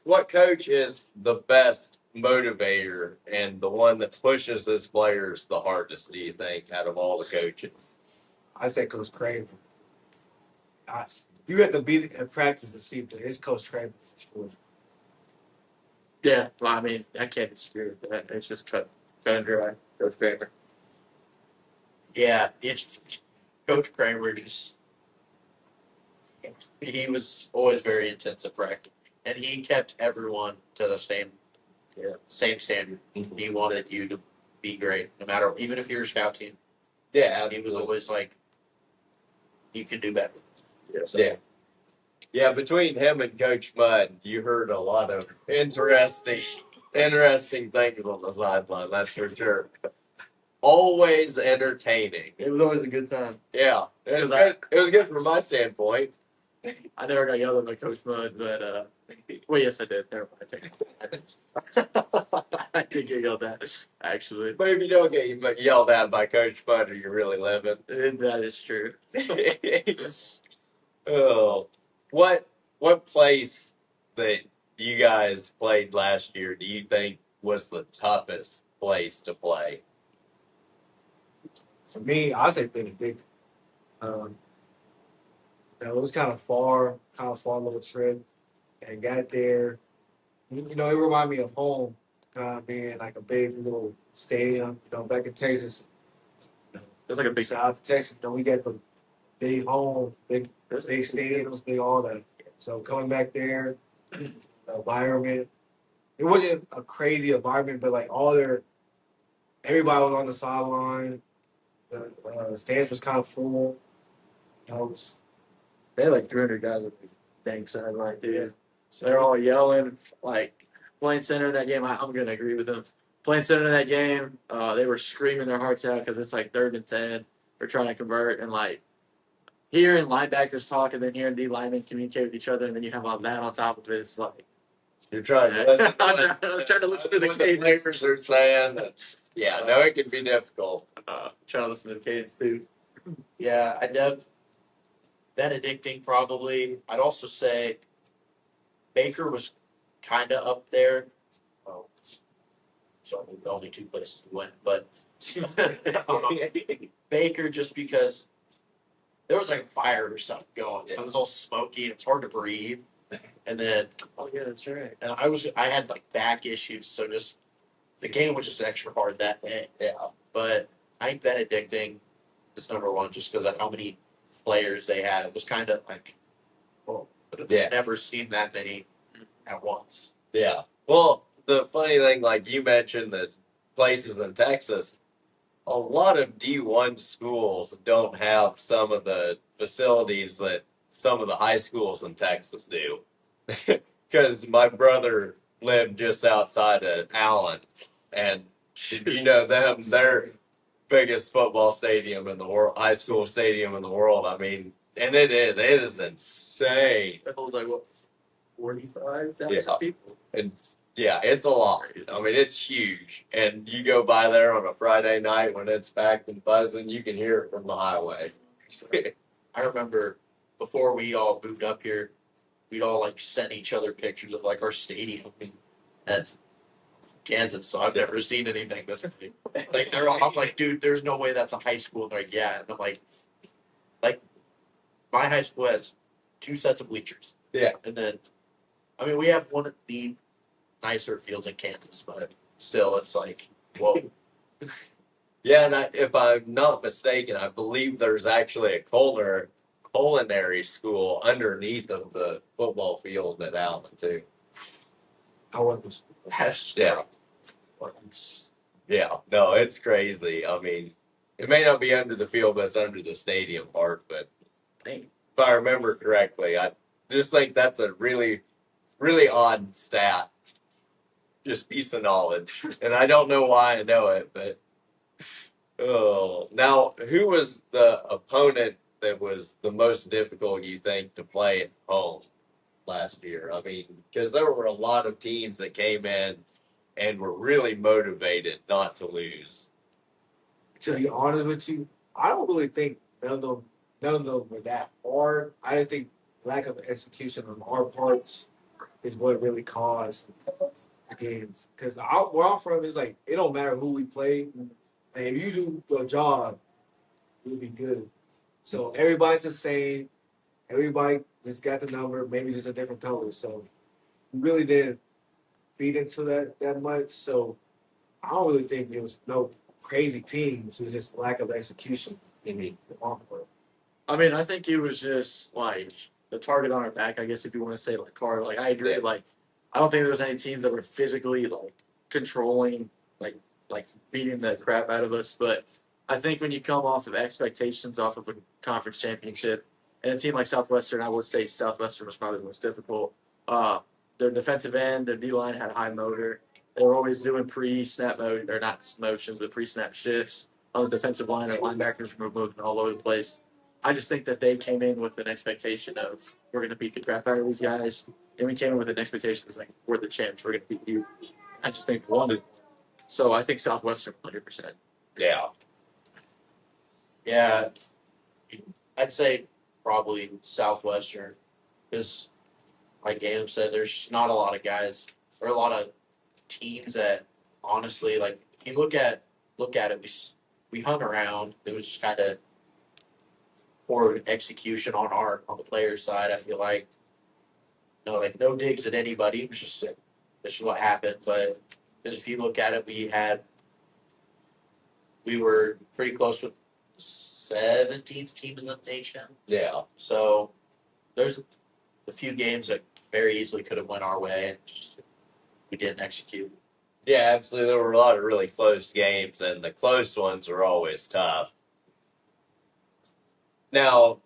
Speaker 1: what coach is the best motivator and the one that pushes his players the hardest? Do you think out of all the coaches?
Speaker 2: I say Coach Craven. You have to be at practice to see, but it's Coach Craven for sure.
Speaker 4: Yeah, well, I can't disagree with that. It's just cut and dry. Coach Kramer. Yeah, it's Coach Kramer. He was always very intense at practice, and he kept everyone to the same standard. He wanted you to be great, no matter, even if you're a scout team.
Speaker 1: Yeah,
Speaker 4: He was always like, you can do better.
Speaker 1: So. Yeah. Between him and Coach Mudd, you heard a lot of interesting things on the sideline. That's for sure. Always entertaining.
Speaker 4: It was always a good time.
Speaker 1: Yeah, it was good from my standpoint.
Speaker 4: I never got yelled at by Coach Mudd, but well, yes, I did. Never mind. I did get yelled at, actually.
Speaker 1: But if you don't get yelled at by Coach Mudd, are you really living?
Speaker 4: That is true.
Speaker 1: Oh, what place that you guys played last year do you think was the toughest place to play?
Speaker 2: For me, I say Benedict. It was kind of far little trip, and got there. It reminded me of home, being like a big little stadium. Back in Texas,
Speaker 4: It was like a big.
Speaker 2: shout out to Texas. We got the big home, big stadiums, big all that. So coming back there, the environment, it wasn't a crazy environment, but like everybody was on the sideline. The stands was kind of full.
Speaker 4: They had like 300 guys on the dang sideline, dude. Yeah. So they're all yelling, like playing center in that game. I'm gonna agree with them. Playing center in that game, they were screaming their hearts out because it's like 3rd and 10. They're trying to convert, and like hearing linebackers talk and then hearing D linemen communicate with each other, and then you have all that on top of it. It's like
Speaker 1: You're trying to listen.
Speaker 4: I'm trying to listen to the cadence.
Speaker 1: Players are saying. Yeah, no, it can be difficult.
Speaker 4: Trying to listen to the cadence too. Yeah, Benedictine probably. I'd also say Baker was kind of up there. Oh, so the only 2 places we went, but Baker just because there was like a fire or something going. So it was all smoky and it's hard to breathe. And then
Speaker 2: yeah, that's right.
Speaker 4: And I had like back issues, so just the game was just extra hard that day.
Speaker 1: Yeah.
Speaker 4: But I think Benedictine is number 1 just because of how many players they had. It was kind of like, I've never seen that many at once.
Speaker 1: Yeah. Well, the funny thing, like you mentioned, that places in Texas, a lot of D1 schools don't have some of the facilities that some of the high schools in Texas do. Because my brother lived just outside of Allen, and you know them, their biggest football stadium in the world, high school stadium in the world. I mean, and it is insane.
Speaker 4: It holds like what,
Speaker 3: 45,000
Speaker 1: Yeah.
Speaker 3: people.
Speaker 1: And yeah, it's a lot. I mean, it's huge. And you go by there on a Friday night when it's packed and buzzing, you can hear it from the highway.
Speaker 4: I remember before we all moved up here, we'd all like send each other pictures of like our stadium at Kansas. So I've never seen anything this big. Like they're all, I'm like, dude, there's no way that's a high school. And they're like, yeah. And I'm like my high school has 2 sets of bleachers.
Speaker 1: Yeah.
Speaker 4: And then, I mean, we have one of the nicer fields in Kansas, but still, it's like, whoa.
Speaker 1: Yeah, and if I'm not mistaken, I believe there's actually a culinary school underneath of the football field at Allen too.
Speaker 2: I went to school.
Speaker 4: That's
Speaker 1: Yeah. Yeah, no, it's crazy. I mean, it may not be under the field, but it's under the stadium part. But if I remember correctly, I just think that's a really, really odd stat. Just piece of knowledge, and I don't know why I know it, but oh, now who was the opponent that was the most difficult you think to play at home last year? I mean, because there were a lot of teams that came in and were really motivated not to lose.
Speaker 2: To be honest with you, I don't really think none of them were that hard. I just think lack of execution on our parts is what really caused the games. Because where I'm from is like it don't matter who we play. And if you do your job, you'll be good. So everybody's the same. Everybody just got the number, maybe just a different color. So we really didn't feed into that much. So I don't really think it was no crazy teams. It's just lack of execution.
Speaker 3: I mean, I think it was just like the target on our back, I guess, if you want to say like Carter. Like I agree.
Speaker 1: Yeah.
Speaker 3: Like I don't think there was any teams that were physically like controlling, like beating the crap out of us. But I think when you come off of expectations off of a conference championship, and a team like Southwestern, I would say Southwestern was probably the most difficult. Their defensive end, their D line had a high motor. They were always doing pre-snap mode, or not motions, but pre-snap shifts on the defensive line. Our linebackers were moving all over the place. I just think that they came in with an expectation of we're going to beat the crap out of these guys, and we came in with an expectation of like we're the champs, we're going to beat you. I just think one. So I think Southwestern 100%.
Speaker 1: Yeah.
Speaker 4: Yeah, I'd say probably Southwestern because, like Gabe said, there's just not a lot of guys or a lot of teams that honestly, like if you look at it, we hung around. It was just kind of poor execution on the players' side. I feel like no digs at anybody. It was just this is what happened. But because if you look at it, we were pretty close with 17th team in the nation.
Speaker 1: Yeah.
Speaker 4: So there's a few games that very easily could have went our way, and just, we didn't execute.
Speaker 1: Yeah, absolutely. There were a lot of really close games, and the close ones are always tough. Now,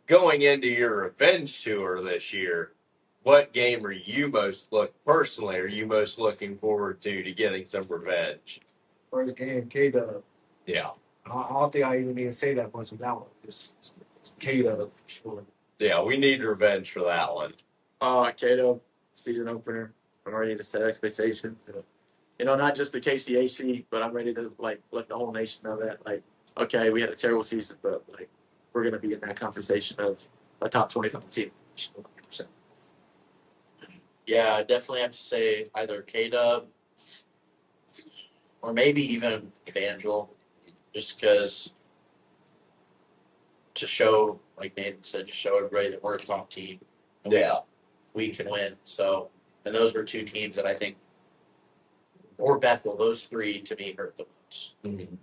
Speaker 1: going into your revenge tour this year, what game are you most looking forward to getting some revenge?
Speaker 2: First game, K-Dub.
Speaker 1: Yeah.
Speaker 2: I don't think I even need to say that much with that one. It's K-Dub for sure.
Speaker 1: Yeah, we need revenge for that one.
Speaker 3: Cato, season opener. I'm ready to set expectations. Not just the KCAC, but I'm ready to like let the whole nation know that like, okay, we had a terrible season, but like we're gonna be in that conversation of a top 25 team. 100%.
Speaker 4: Yeah, I definitely have to say either K-Dub or maybe even Evangel, just because to show, like Nathan said, just show everybody that we're a top team. And
Speaker 1: Yeah.
Speaker 4: we can win. So, and those were 2 teams that I think, or Bethel, those 3 to me hurt the most.
Speaker 1: Mm-hmm.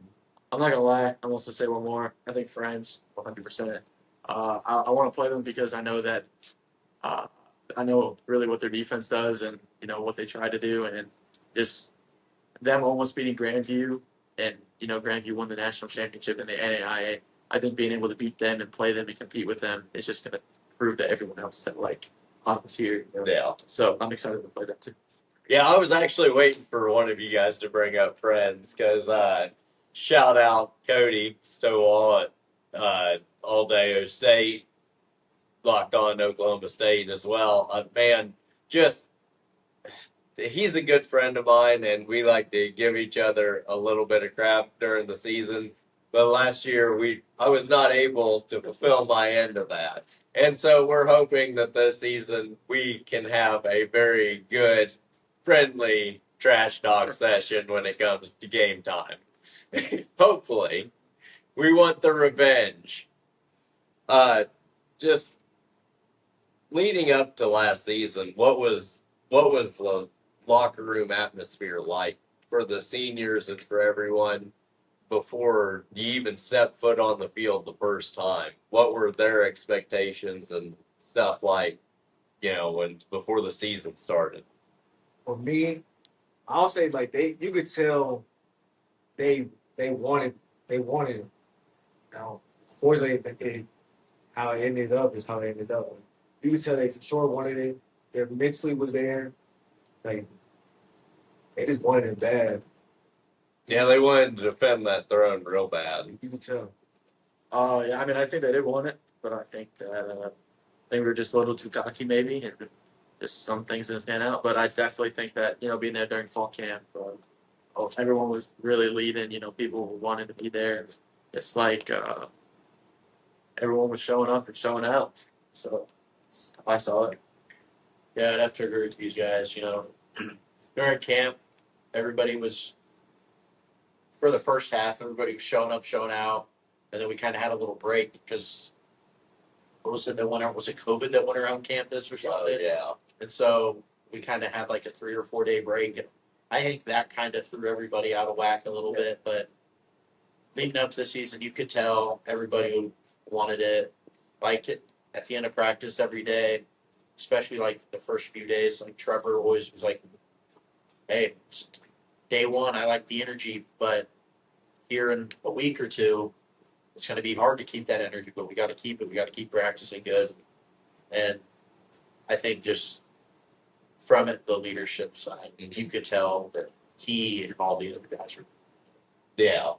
Speaker 3: I'm not gonna lie. I want to say one more. I think Friends, 100%. I want to play them because I know that I know really what their defense does and what they try to do, and just them almost beating Grandview, and Grandview won the national championship in the NAIA. I think being able to beat them and play them and compete with them is just gonna prove to everyone else that like us here.
Speaker 1: Yeah.
Speaker 3: So I'm excited to play that too.
Speaker 1: Yeah, I was actually waiting for one of you guys to bring up Friends because shout out Cody Stowall at All Day O State, locked on Oklahoma State as well. Man, just he's a good friend of mine, and we like to give each other a little bit of crap during the season. But last year, I was not able to fulfill my end of that, and so we're hoping that this season we can have a very good, friendly trash talk session when it comes to game time. Hopefully, we want the revenge. Just leading up to last season, what was the locker room atmosphere like for the seniors and for everyone before you even stepped foot on the field the first time? What were their expectations and stuff like, when before the season started?
Speaker 2: For me, I'll say like you could tell they they wanted it. Now, fortunately, how it ended up is how it ended up. You could tell they for sure wanted it. Their mentally was there. Like they just wanted it bad.
Speaker 1: Yeah, they wanted to defend that throne real bad.
Speaker 2: You could tell.
Speaker 3: Yeah, I mean, I think they did want it, but I think that they were just a little too cocky, maybe, and just some things didn't pan out. But I definitely think that being there during fall camp, everyone was really leading. People wanted to be there. It's like everyone was showing up and showing out. So I saw it.
Speaker 4: Yeah, I'd have to agree with these guys. During camp, everybody was for the first half. Everybody was showing up, showing out, and then we kind of had a little break because what was it that went? Was it COVID that went around campus or something?
Speaker 1: Yeah.
Speaker 4: And so we kind of had like a 3 or 4 day break. And I think that kind of threw everybody out of whack a little bit. But leading up to the season, you could tell everybody wanted it. Like it at the end of practice every day, especially like the first few days. Like Trevor always was like, "Hey, it's day one. I like the energy, but here in a week or two, it's going to be hard to keep that energy. But we got to keep it. We got to keep practicing good." And I think just from it, the leadership side, you could tell that he and all the other guys were.
Speaker 1: Yeah.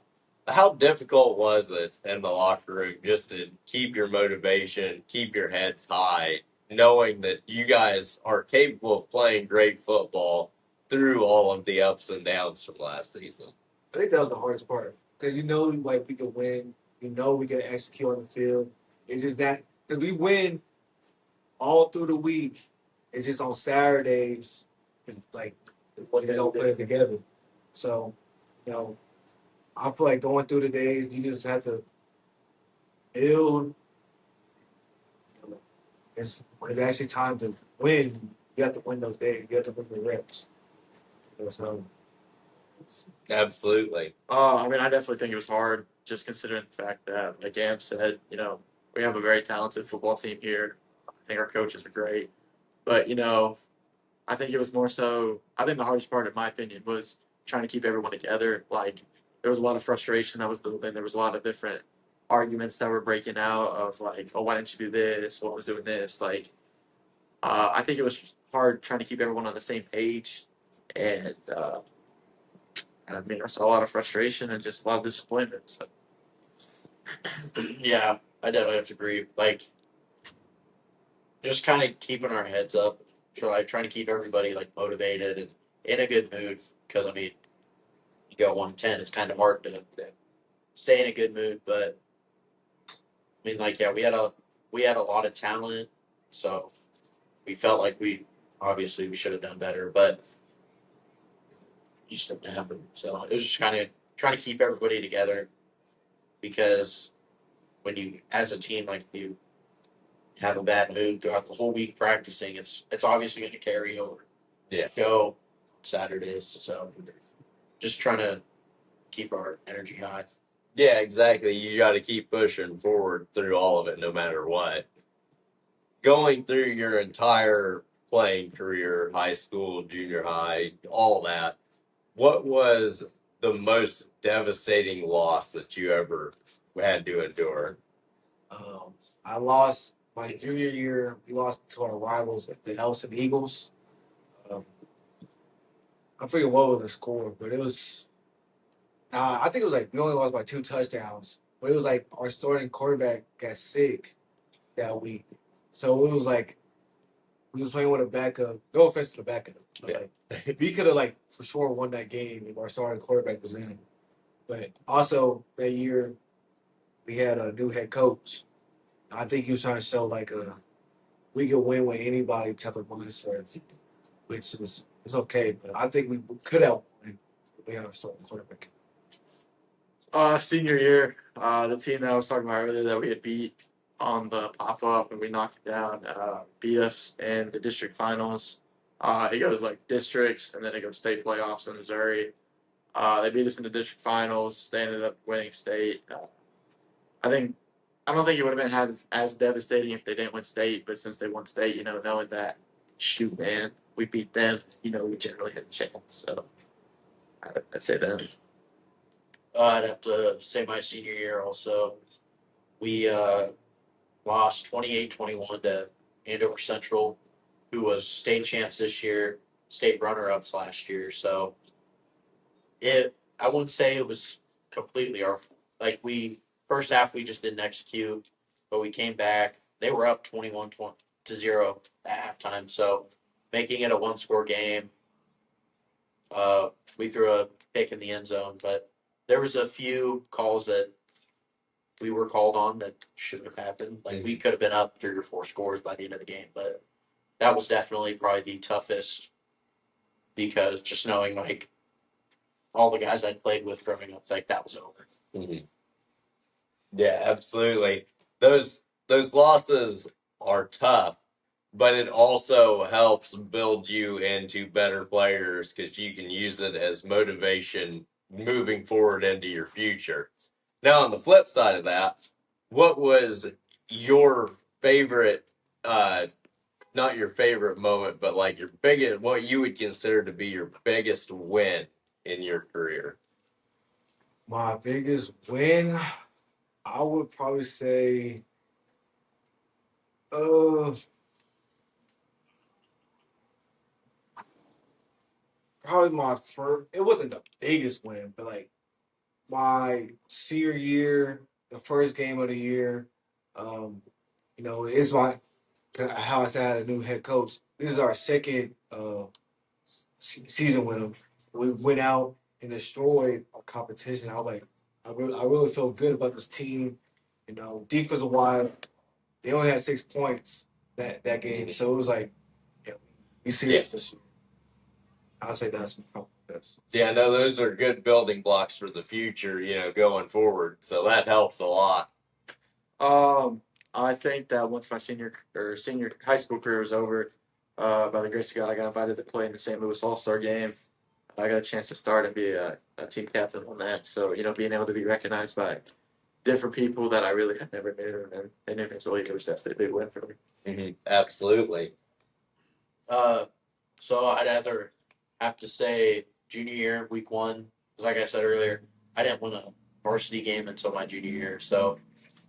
Speaker 1: How difficult was it in the locker room just to keep your motivation, keep your heads high, knowing that you guys are capable of playing great football through all of the ups and downs from last season?
Speaker 2: I think that was the hardest part because like we could win. We could execute on the field. It's just that because we win all through the week. It's just on Saturdays. It's like they don't put it together. So, you know, I feel like going through the days, you just have to build. It's when it's actually time to win. You have to win those days. You have to win the reps. So,
Speaker 1: Absolutely.
Speaker 3: I mean, I definitely think it was hard, just considering the fact that, like Gam said, we have a very talented football team here. I think our coaches are great, but I think it was more so. I think the hardest part, in my opinion, was trying to keep everyone together. Like there was a lot of frustration that was building. There was a lot of different arguments that were breaking out of like, oh, why didn't you do this? What was doing this? Like, I think it was hard trying to keep everyone on the same page, and I mean, I saw a lot of frustration and just a lot of disappointment. So.
Speaker 4: Yeah, I definitely have to agree. Like, just kind of keeping our heads up, trying to keep everybody like motivated and in a good mood. Because I mean, you go 110, it's kind of hard to stay in a good mood. But I mean, like, yeah, we had a lot of talent, so we felt like we should have done better, but just didn't happen. So it was just kind of trying to keep everybody together because when you, as a team, like you have a bad mood throughout the whole week practicing, it's obviously going to carry over.
Speaker 1: Yeah.
Speaker 4: Go Saturdays, so just trying to keep our energy high.
Speaker 1: Yeah, exactly. You got to keep pushing forward through all of it, no matter what. Going through your entire playing career, high school, junior high, all that, what was the most devastating loss that you ever had to endure?
Speaker 2: I lost my junior year. We lost to our rivals at the Elson Eagles. Um, I forget what was the score, but it was. I think it was like we only lost by 2 touchdowns, but it was like our starting quarterback got sick that week, so it was like we was playing with a backup. No offense to the backup. But like, we could have like for sure won that game if our starting quarterback was in. But also that year we had a new head coach. I think he was trying to show like we could win with anybody type of mindset, which is it's okay. But I think we could have won if we had a starting quarterback.
Speaker 3: Senior year, the team that I was talking about earlier that we had beat on the pop up and we knocked it down, beat us in the district finals. It goes like districts and then it goes state playoffs in Missouri. They beat us in the district finals. They ended up winning state. I don't think it would have been as devastating if they didn't win state, but since they won state, knowing that, shoot, man, we beat them, we generally had a chance. So I'd say that.
Speaker 4: I'd have to say my senior year also. We lost 28-21 to Andover Central, who was state champs this year, state runner-ups last year. So I wouldn't say it was completely our fault. Like first half we just didn't execute, but we came back. They were up 21-0 at halftime. So making it a one-score game. We threw a pick in the end zone, but there was a few calls that we were called on that shouldn't have happened. Like we could have been up 3 or 4 scores by the end of the game, but that was definitely probably the toughest because just knowing like all the guys I'd played with growing up, like that was over.
Speaker 1: Mm-hmm. Yeah, absolutely. Those losses are tough, but it also helps build you into better players because you can use it as motivation moving forward into your future. Now, on the flip side of that, what was your favorite, not your favorite moment, but like your biggest, what you would consider to be your biggest win in your career?
Speaker 2: My biggest win, I would probably say, probably my first. It wasn't the biggest win, but like my senior year, the first game of the year. Um, it's my how I said I had a new head coach. This is our second season with him. We went out and destroyed a competition. I really feel good about this team. Defensive wise, they only had 6 points that game, so it was like, yeah, we serious this year. I'll say that's probably the best.
Speaker 1: Yeah, no, those are good building blocks for the future, going forward. So that helps a lot.
Speaker 3: I think that once my senior high school career was over, by the grace of God, I got invited to play in the St. Louis All-Star game. I got a chance to start and be a team captain on that. So, being able to be recognized by different people that I really had never knew and they knew me as a leader was definitely a big win for me.
Speaker 1: Mm-hmm. Absolutely.
Speaker 4: So I'd either have to say junior year, week 1, because like I said earlier, I didn't win a varsity game until my junior year. So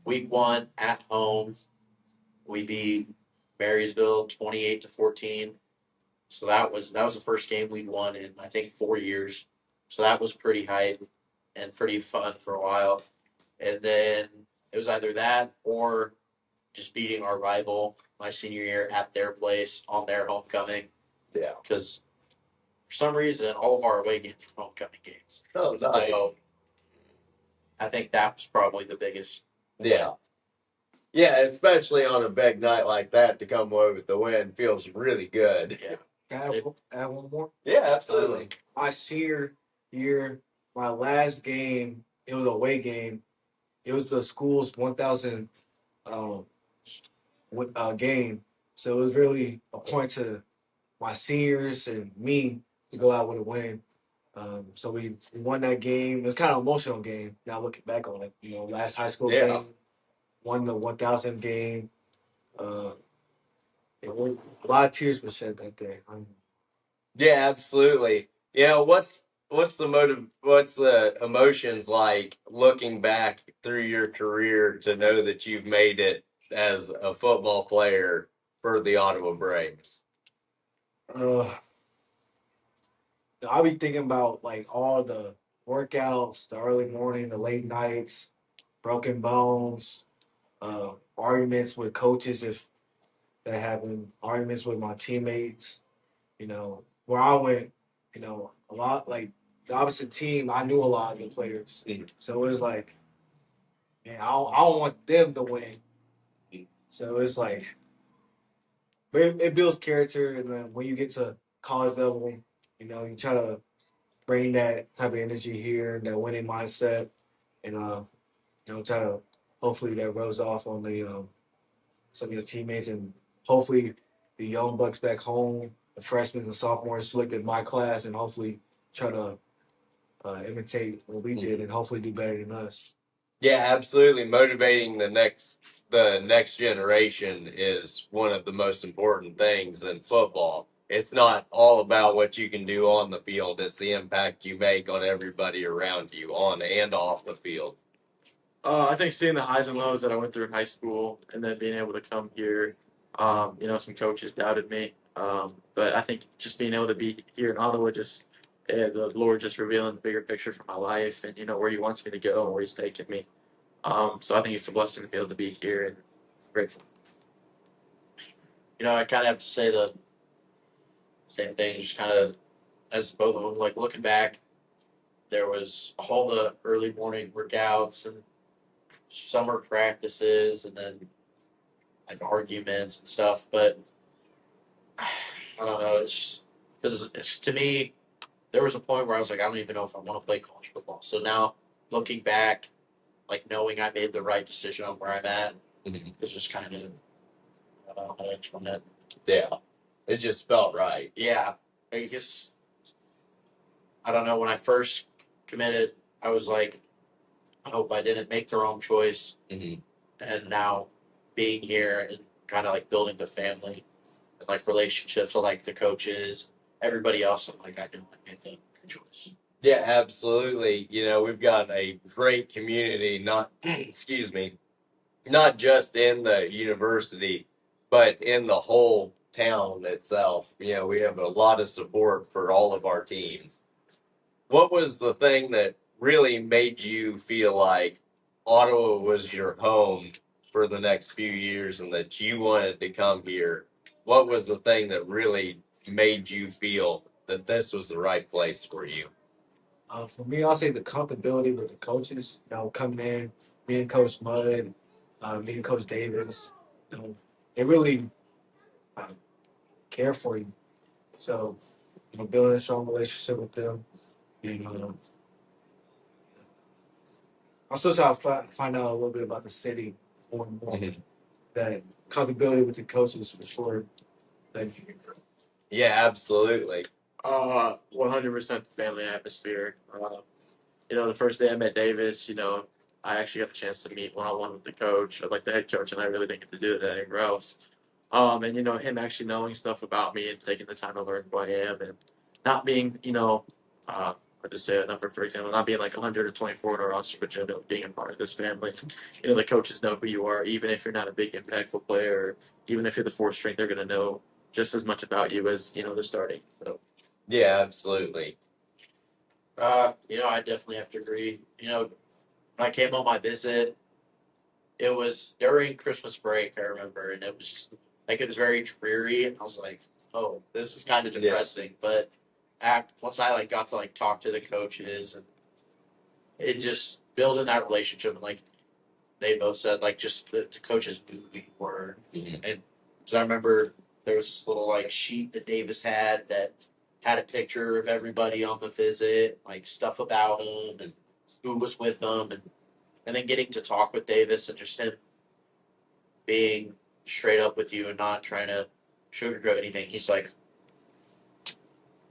Speaker 4: week 1 at home, we beat Marysville 28-14. So that was the first game we'd won in I think 4 years. So that was pretty hype and pretty fun for a while. And then it was either that or just beating our rival my senior year at their place on their homecoming.
Speaker 1: Yeah.
Speaker 4: Because for some reason, all of our away games were homecoming games.
Speaker 1: Oh, nice.
Speaker 4: So I think that was probably the biggest.
Speaker 1: Yeah. Yeah, especially on a big night like that, to come away with the win feels really good.
Speaker 4: Yeah.
Speaker 2: Can I add one more?
Speaker 1: Yeah, absolutely.
Speaker 2: My senior year, my last game, it was an away game. It was the school's 1,000 game. So it was really a point to my seniors and me to go out with a win. So we won that game. It was kind of an emotional game. Now looking back on it, last high school game, won the 1,000 game. A lot of tears were shed that day.
Speaker 1: Yeah, absolutely. What's the emotions like looking back through your career to know that you've made it as a football player for the Ottawa Braves?
Speaker 2: I'll be thinking about like all the workouts, the early morning, the late nights, broken bones, arguments with coaches if that having arguments with my teammates. Where I went, a lot like the opposite team. I knew a lot of the players, so it was like, man, I don't want them to win. So it's like, but it builds character, and then when you get to college level, you try to bring that type of energy here, that winning mindset, and try to hopefully that rubs off on the some of your teammates, and hopefully the young bucks back home, the freshmen and sophomores selected my class, and hopefully try to imitate what we did, and hopefully do better than us.
Speaker 1: Yeah, absolutely. Motivating the next generation is one of the most important things in football. It's not all about what you can do on the field, it's the impact you make on everybody around you, on and off the field.
Speaker 3: I think seeing the highs and lows that I went through in high school, and then being able to come here, some coaches doubted me, but I think just being able to be here in Ottawa, just the Lord just revealing the bigger picture for my life, and where He wants me to go and where He's taking me. So I think it's a blessing to be able to be here and grateful.
Speaker 4: I kind of have to say the same thing. Just kind of as both of them, like looking back, there was all the early morning workouts and summer practices, and then like arguments and stuff. But I don't know. It's just because it's to me, there was a point where I was like, I don't even know if I want to play college football. So now looking back, like knowing I made the right decision on where I'm at, it's just kind of I don't know how to explain it.
Speaker 1: Yeah, it just felt right.
Speaker 4: Yeah, I guess I don't know. When I first committed, I was like, I hope I didn't make the wrong choice. And now being here and kind of like building the family and like relationships with like the coaches, everybody else, I'm like, I knew I made the right choice.
Speaker 1: Yeah, absolutely. We've got a great community, not, excuse me, not just in the university, but in the whole town itself. We have a lot of support for all of our teams. What was the thing that really made you feel like Ottawa was your home for the next few years and that you wanted to come here? What was the thing that really made you feel that this was the right place for you?
Speaker 2: For me, I'll say the comfortability with the coaches. Coming in, me and Coach Mudd, me and Coach Davis. They really uh, care for you. So, building a strong relationship with them. And I'm still trying to find out a little bit about the city more and more. That comfortability with the coaches for sure. Thank you.
Speaker 1: Yeah, absolutely.
Speaker 3: 100% family atmosphere. The first day I met Davis, I actually got the chance to meet one-on-one with the coach, or like the head coach, and I really didn't get to do that anywhere else. And him actually knowing stuff about me and taking the time to learn who I am, and not being, I'll just say a number for example, not being like 124 in our roster, but being a part of this family. The coaches know who you are, even if you're not a big impactful player, or even if you're the fourth string, they're gonna know just as much about you as the starting. So.
Speaker 1: Yeah, absolutely.
Speaker 4: I definitely have to agree. When I came on my visit, it was during Christmas break, I remember, and it was just like it was very dreary, and I was like, "Oh, this is kind of depressing." But once I like got to like talk to the coaches, and it just building that relationship, and like they both said, like just the coaches knew who we were, and because I remember there was this little like sheet that Davis had that had a picture of everybody on the visit, like stuff about them and who was with them, and then getting to talk with Davis and just him being straight up with you and not trying to sugarcoat anything. He's like,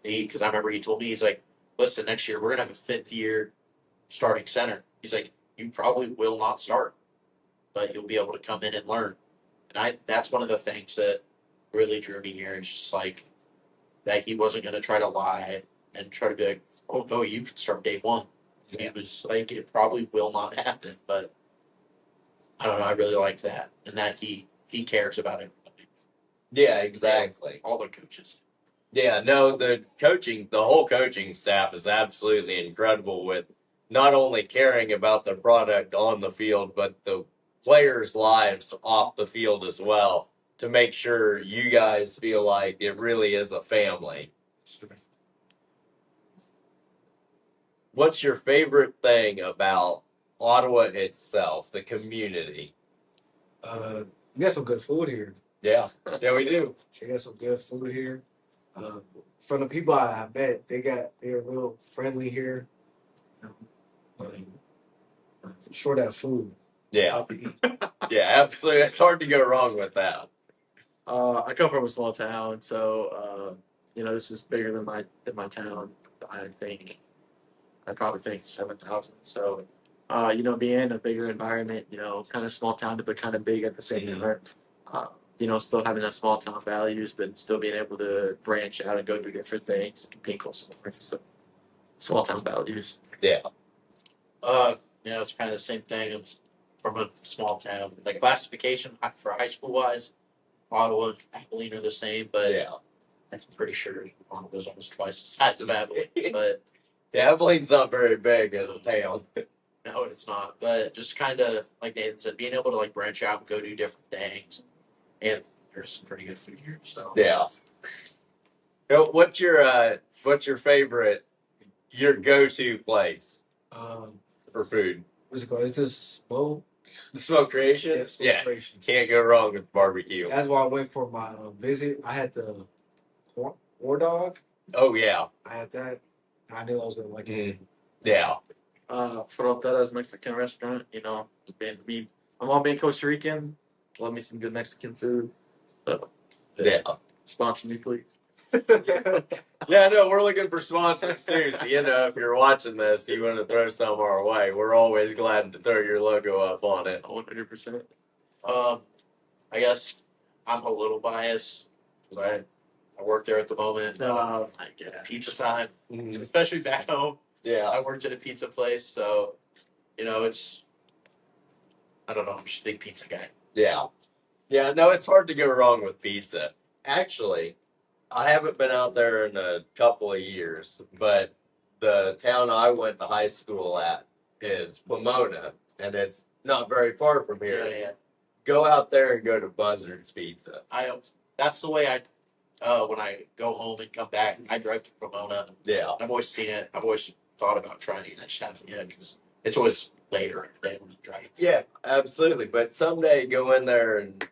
Speaker 4: because I remember he told me, he's like, listen, next year we're gonna have a fifth year starting center. He's like, you probably will not start, but you'll be able to come in and learn. And that's one of the things that really drew me here. It's just like that he wasn't gonna try to lie and try to be like, oh no, you can start day one. He was like, it probably will not happen, but I don't know. I really like that, and that he cares about everybody.
Speaker 1: Yeah, exactly.
Speaker 4: All the coaches.
Speaker 1: Yeah, no, the whole coaching staff is absolutely incredible with not only caring about the product on the field, but the players' lives off the field as well. to make sure you guys feel like it really is a family. What's your favorite thing about Ottawa itself, the community?
Speaker 2: We got some good food here.
Speaker 1: Yeah, yeah, we do.
Speaker 2: We got some good food here. Uh, from the people I met, they're real friendly here. You know, short that food.
Speaker 1: Yeah,
Speaker 2: Out to eat.
Speaker 1: yeah, absolutely. It's hard to go wrong with that.
Speaker 3: I come from a small town, so this is bigger than my town. I probably think 7,000. So, being in a bigger environment, kind of small town but kind of big at the same time. Still having that small town values, but still being able to branch out and go do different things and being close to the so small town values.
Speaker 1: Yeah.
Speaker 4: It's kind of the same thing. It's from a small town. Like classification for high school wise, Ottawa and Abilene are the same, but
Speaker 1: Yeah.
Speaker 4: I'm pretty sure Ottawa's almost twice the size of Abilene. But
Speaker 1: Yeah, Abilene's not very big as a town.
Speaker 4: no, it's not. But just kind of like Nathan said, being able to like branch out and go do different things, and there's some pretty good food here. So
Speaker 1: Yeah. What's your favorite, your go-to place for food?
Speaker 2: What's it called? Is this smoke?
Speaker 1: The Smoke Creations?
Speaker 2: Smoke Creations.
Speaker 1: Can't go wrong with barbecue.
Speaker 2: That's why I went for my visit. I had the war dog.
Speaker 1: Oh, yeah.
Speaker 2: I had that. I knew I was going to like it.
Speaker 1: Yeah.
Speaker 3: Fronteras Mexican restaurant. I'm all being Costa Rican. Love me some good Mexican food. So,
Speaker 1: Yeah.
Speaker 3: sponsor me, please.
Speaker 1: Yeah, no, we're looking for sponsors too. So, if you're watching this, you want to throw some our way, we're always glad to throw your logo up on it.
Speaker 3: 100%.
Speaker 4: I guess I'm a little biased because I work there at the moment.
Speaker 3: I get it.
Speaker 4: Pizza time, especially back home.
Speaker 1: Yeah.
Speaker 4: I worked at a pizza place, so it's I don't know. I'm just a big pizza guy.
Speaker 1: Yeah. Yeah, no, it's hard to go wrong with pizza. Actually, I haven't been out there in a couple of years, but the town I went to high school at is Pomona, and it's not very far from here.
Speaker 4: Yeah.
Speaker 1: Go out there and go to Buzzard's Pizza.
Speaker 4: That's the way I. When I go home and come back, I drive to Pomona.
Speaker 1: Yeah.
Speaker 4: I've always seen it. I've always thought about trying it. I just haven't yet because it's always later in the day when you drive.
Speaker 1: Yeah, absolutely. But someday go in there and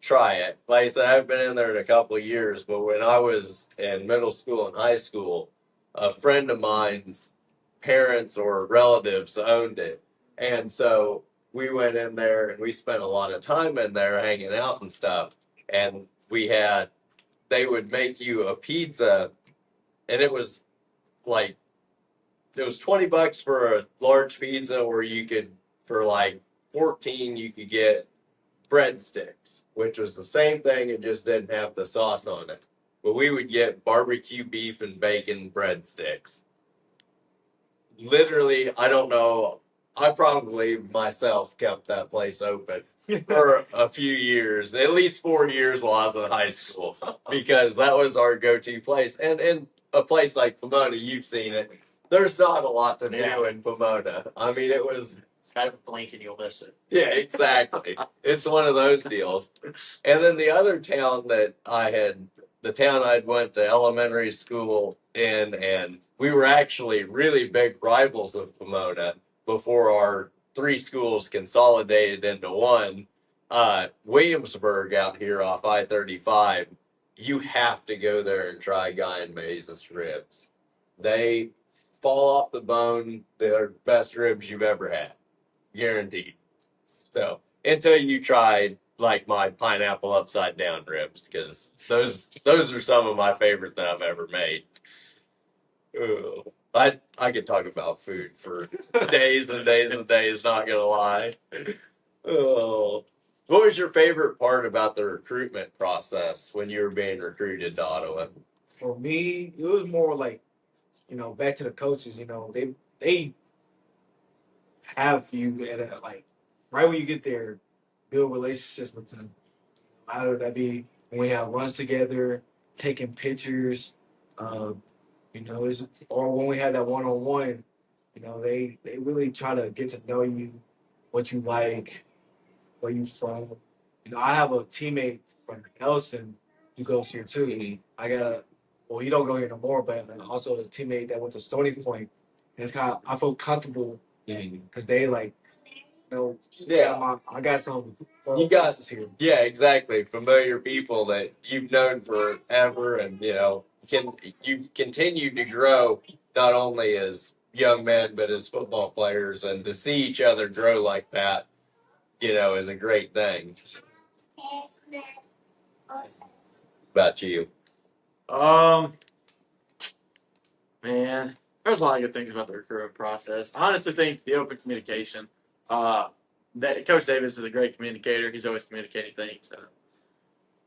Speaker 1: try it. Like I said, I haven't been in there in a couple of years, but when I was in middle school and high school, a friend of mine's parents or relatives owned it. And so we went in there and we spent a lot of time in there hanging out and stuff. And they would make you a pizza, and it was like, it was $20 for a large pizza, or for like 14, you could get breadsticks, which was the same thing. It just didn't have the sauce on it. But we would get barbecue beef and bacon breadsticks. Literally, I don't know. I probably myself kept that place open for a few years, at least 4 years while I was in high school, because that was our go-to place. And in a place like Pomona, you've seen it. There's not a lot to do in Pomona. I mean, it was
Speaker 4: kind of blink and you'll miss it.
Speaker 1: Yeah, exactly. It's one of those deals. And then the other town the town I'd went to elementary school in, and we were actually really big rivals of Pomona before our 3 schools consolidated into one. Williamsburg out here off I-35, you have to go there and try Guy and Maze's ribs. They fall off the bone. They're the best ribs you've ever had. Guaranteed. So until you tried like my pineapple upside down ribs, because those are some of my favorite that I've ever made. Ooh. I could talk about food for days and days and days, not gonna lie. Oh. What was your favorite part about the recruitment process when you were being recruited to Ottawa?
Speaker 2: For me, it was more like, back to the coaches, they have you at right when you get there, build relationships with them. Either that be when we have runs together, taking pictures, or when we had that one-on-one, they really try to get to know you, what you like, where you from, I have a teammate from Nelson who goes here too.
Speaker 1: Mhm.
Speaker 2: I got a, well, he don't go here no more, but also a teammate that went to Stony Point. And it's kind of, I feel comfortable because they like,
Speaker 1: Yeah.
Speaker 2: I got some.
Speaker 1: You got-
Speaker 2: friends here.
Speaker 1: Yeah, exactly. Familiar people that you've known forever, and you continue to grow not only as young men but as football players, and to see each other grow like that, is a great thing. About you?
Speaker 3: Man, there's a lot of good things about the recruitment process. I honestly think the open communication. That Coach Davis is a great communicator. He's always communicating things.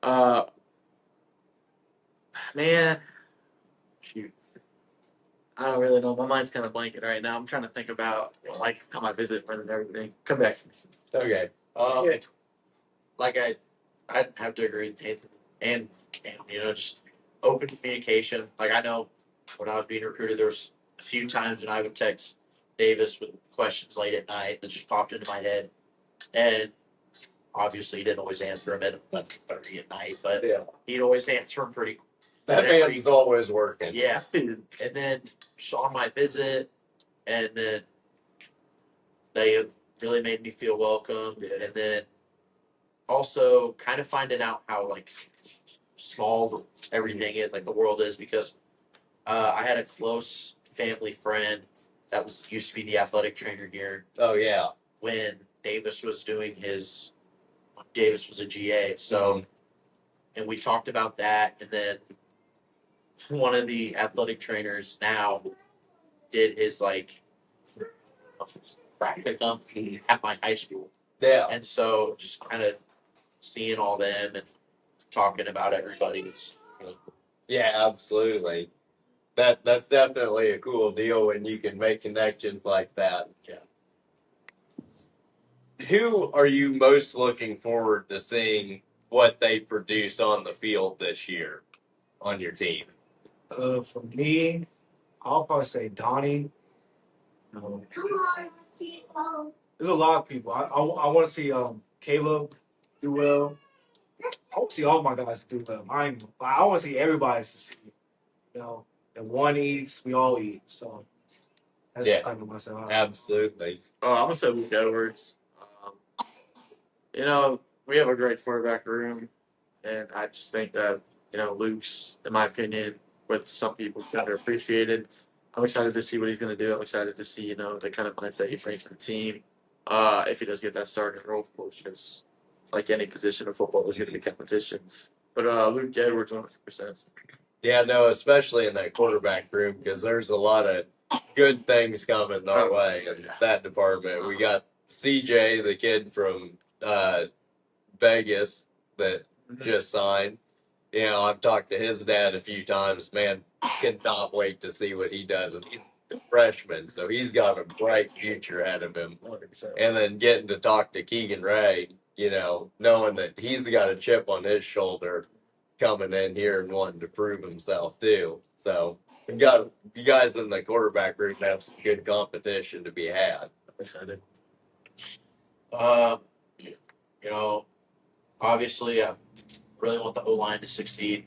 Speaker 3: Uh, man, shoot, I don't really know. My mind's kind of blanking right now. I'm trying to think about like how my visit went and everything. Come back to me.
Speaker 1: Okay.
Speaker 4: Like I'd have to agree with Nathan and just open communication. Like I know when I was being recruited, there was a few times when I would text Davis with questions late at night that just popped into my head, and obviously he didn't always answer them at 11:30 at night, but
Speaker 1: Yeah.
Speaker 4: he'd always answer them pretty.
Speaker 1: That man's always working.
Speaker 4: Yeah, and then saw my visit, and then they really made me feel welcome, and then also kind of finding out how like small everything is, like the world is, because I had a close family friend that used to be the athletic trainer here
Speaker 1: Oh yeah.
Speaker 4: when Davis was doing Davis was a GA. So, and we talked about that, and then one of the athletic trainers now did his practicum at my high school,
Speaker 1: Yeah.
Speaker 4: and so just kind of seeing all them and talking about everybody, it's really cool.
Speaker 1: Yeah, absolutely. That's definitely a cool deal when you can make connections like that.
Speaker 4: Yeah.
Speaker 1: Who are you most looking forward to seeing what they produce on the field this year on your team?
Speaker 2: For me, I'll probably say Donnie. There's a lot of people. I want to see Caleb do well. I want to see all my guys do well. I want to see everybody succeed. And one eats, we all eat. So that's kind of myself.
Speaker 1: Absolutely.
Speaker 3: Oh, I'm gonna say Luke Edwards. We have a great quarterback room, and I just think that Luke's, in my opinion, with some people, underappreciated. I'm excited to see what he's going to do. I'm excited to see the kind of mindset he brings to the team. If he does get that starting role, of course, because like any position of football, there's going to be competition. But Luke Edwards, 100%.
Speaker 1: Yeah, no, especially in that quarterback room, because there's a lot of good things coming our way in that department. We got CJ, the kid from Vegas that just signed. I've talked to his dad a few times. Man, cannot wait to see what he does. And he's a freshman, so he's got a bright future ahead of him.
Speaker 2: 100%.
Speaker 1: And then getting to talk to Keegan Ray, knowing that he's got a chip on his shoulder coming in here and wanting to prove himself too. So we got you guys in the quarterback room have some good competition to be had.
Speaker 3: Excited.
Speaker 4: Obviously, I really want the O line to succeed.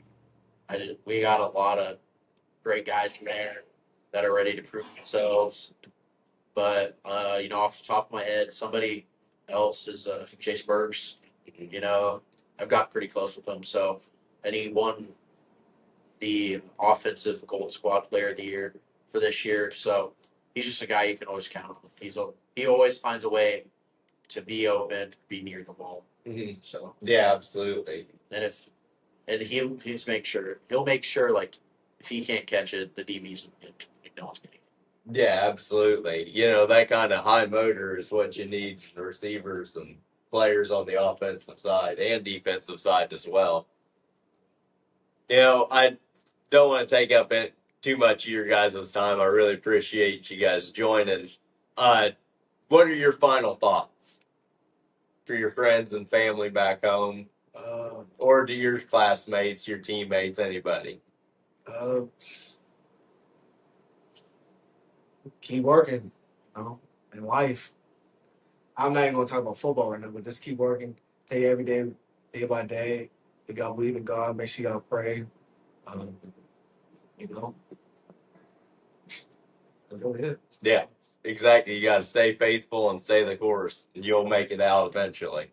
Speaker 4: We got a lot of great guys in there that are ready to prove themselves. But off the top of my head, somebody else is Chase Burks. I've got pretty close with him, so and he won the offensive Gold Squad Player of the Year for this year. So he's just a guy you can always count on. He always finds a way to be open, be near the ball.
Speaker 1: Mm-hmm.
Speaker 4: So
Speaker 1: yeah, absolutely.
Speaker 4: And he'll make sure like if he can't catch it, the DBs acknowledge it.
Speaker 1: Yeah, absolutely. That kind of high motor is what you need from the receivers and players on the offensive side and defensive side as well. I don't want to take up too much of your guys' time. I really appreciate you guys joining. What are your final thoughts for your friends and family back home, or to your classmates, your teammates, anybody?
Speaker 2: Keep working, in life. I'm not even going to talk about football right now, but just keep working. Take it every day day by day. You gotta believe in God. Make sure you gotta pray. You know, that's really it.
Speaker 1: Yeah, exactly. You got to stay faithful and stay the course, and you'll make it out eventually.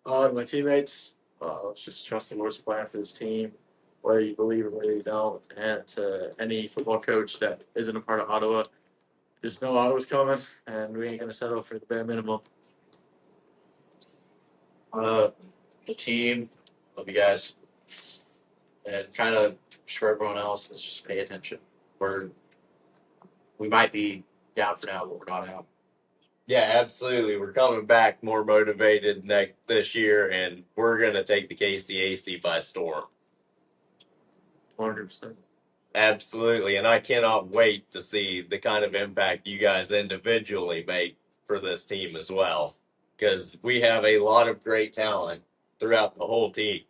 Speaker 3: My teammates, let's just trust the Lord's plan for this team, whether you believe or whether you don't. And to any football coach that isn't a part of Ottawa, just know Ottawa's coming, and we ain't gonna settle for the bare minimum.
Speaker 4: The team, love you guys, and kind of for everyone else, let's just pay attention. We might be down for now, but we're not out.
Speaker 1: Yeah, absolutely. We're coming back more motivated this year, and we're going to take the KCAC by storm.
Speaker 3: 100%.
Speaker 1: Absolutely. And I cannot wait to see the kind of impact you guys individually make for this team as well, because we have a lot of great talent throughout the whole team.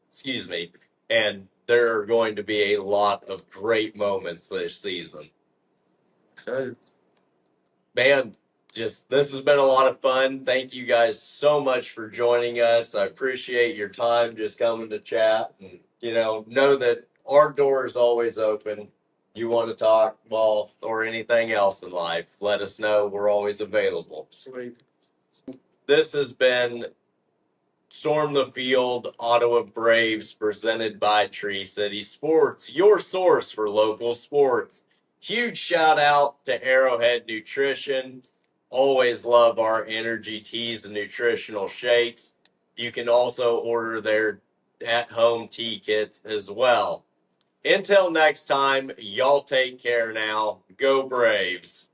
Speaker 1: Excuse me. And there are going to be a lot of great moments this season.
Speaker 3: Excited.
Speaker 1: Man, this has been a lot of fun. Thank you guys so much for joining us. I appreciate your time just coming to chat. And, know that our door is always open. You want to talk ball or anything else in life, let us know. We're always available.
Speaker 3: Sweet.
Speaker 1: This has been Storm the Field Ottawa Braves presented by Tree City Sports, your source for local sports. Huge shout out to Arrowhead Nutrition. Always love our energy teas and nutritional shakes. You can also order their at-home tea kits as well. Until next time, y'all take care now. Go Braves.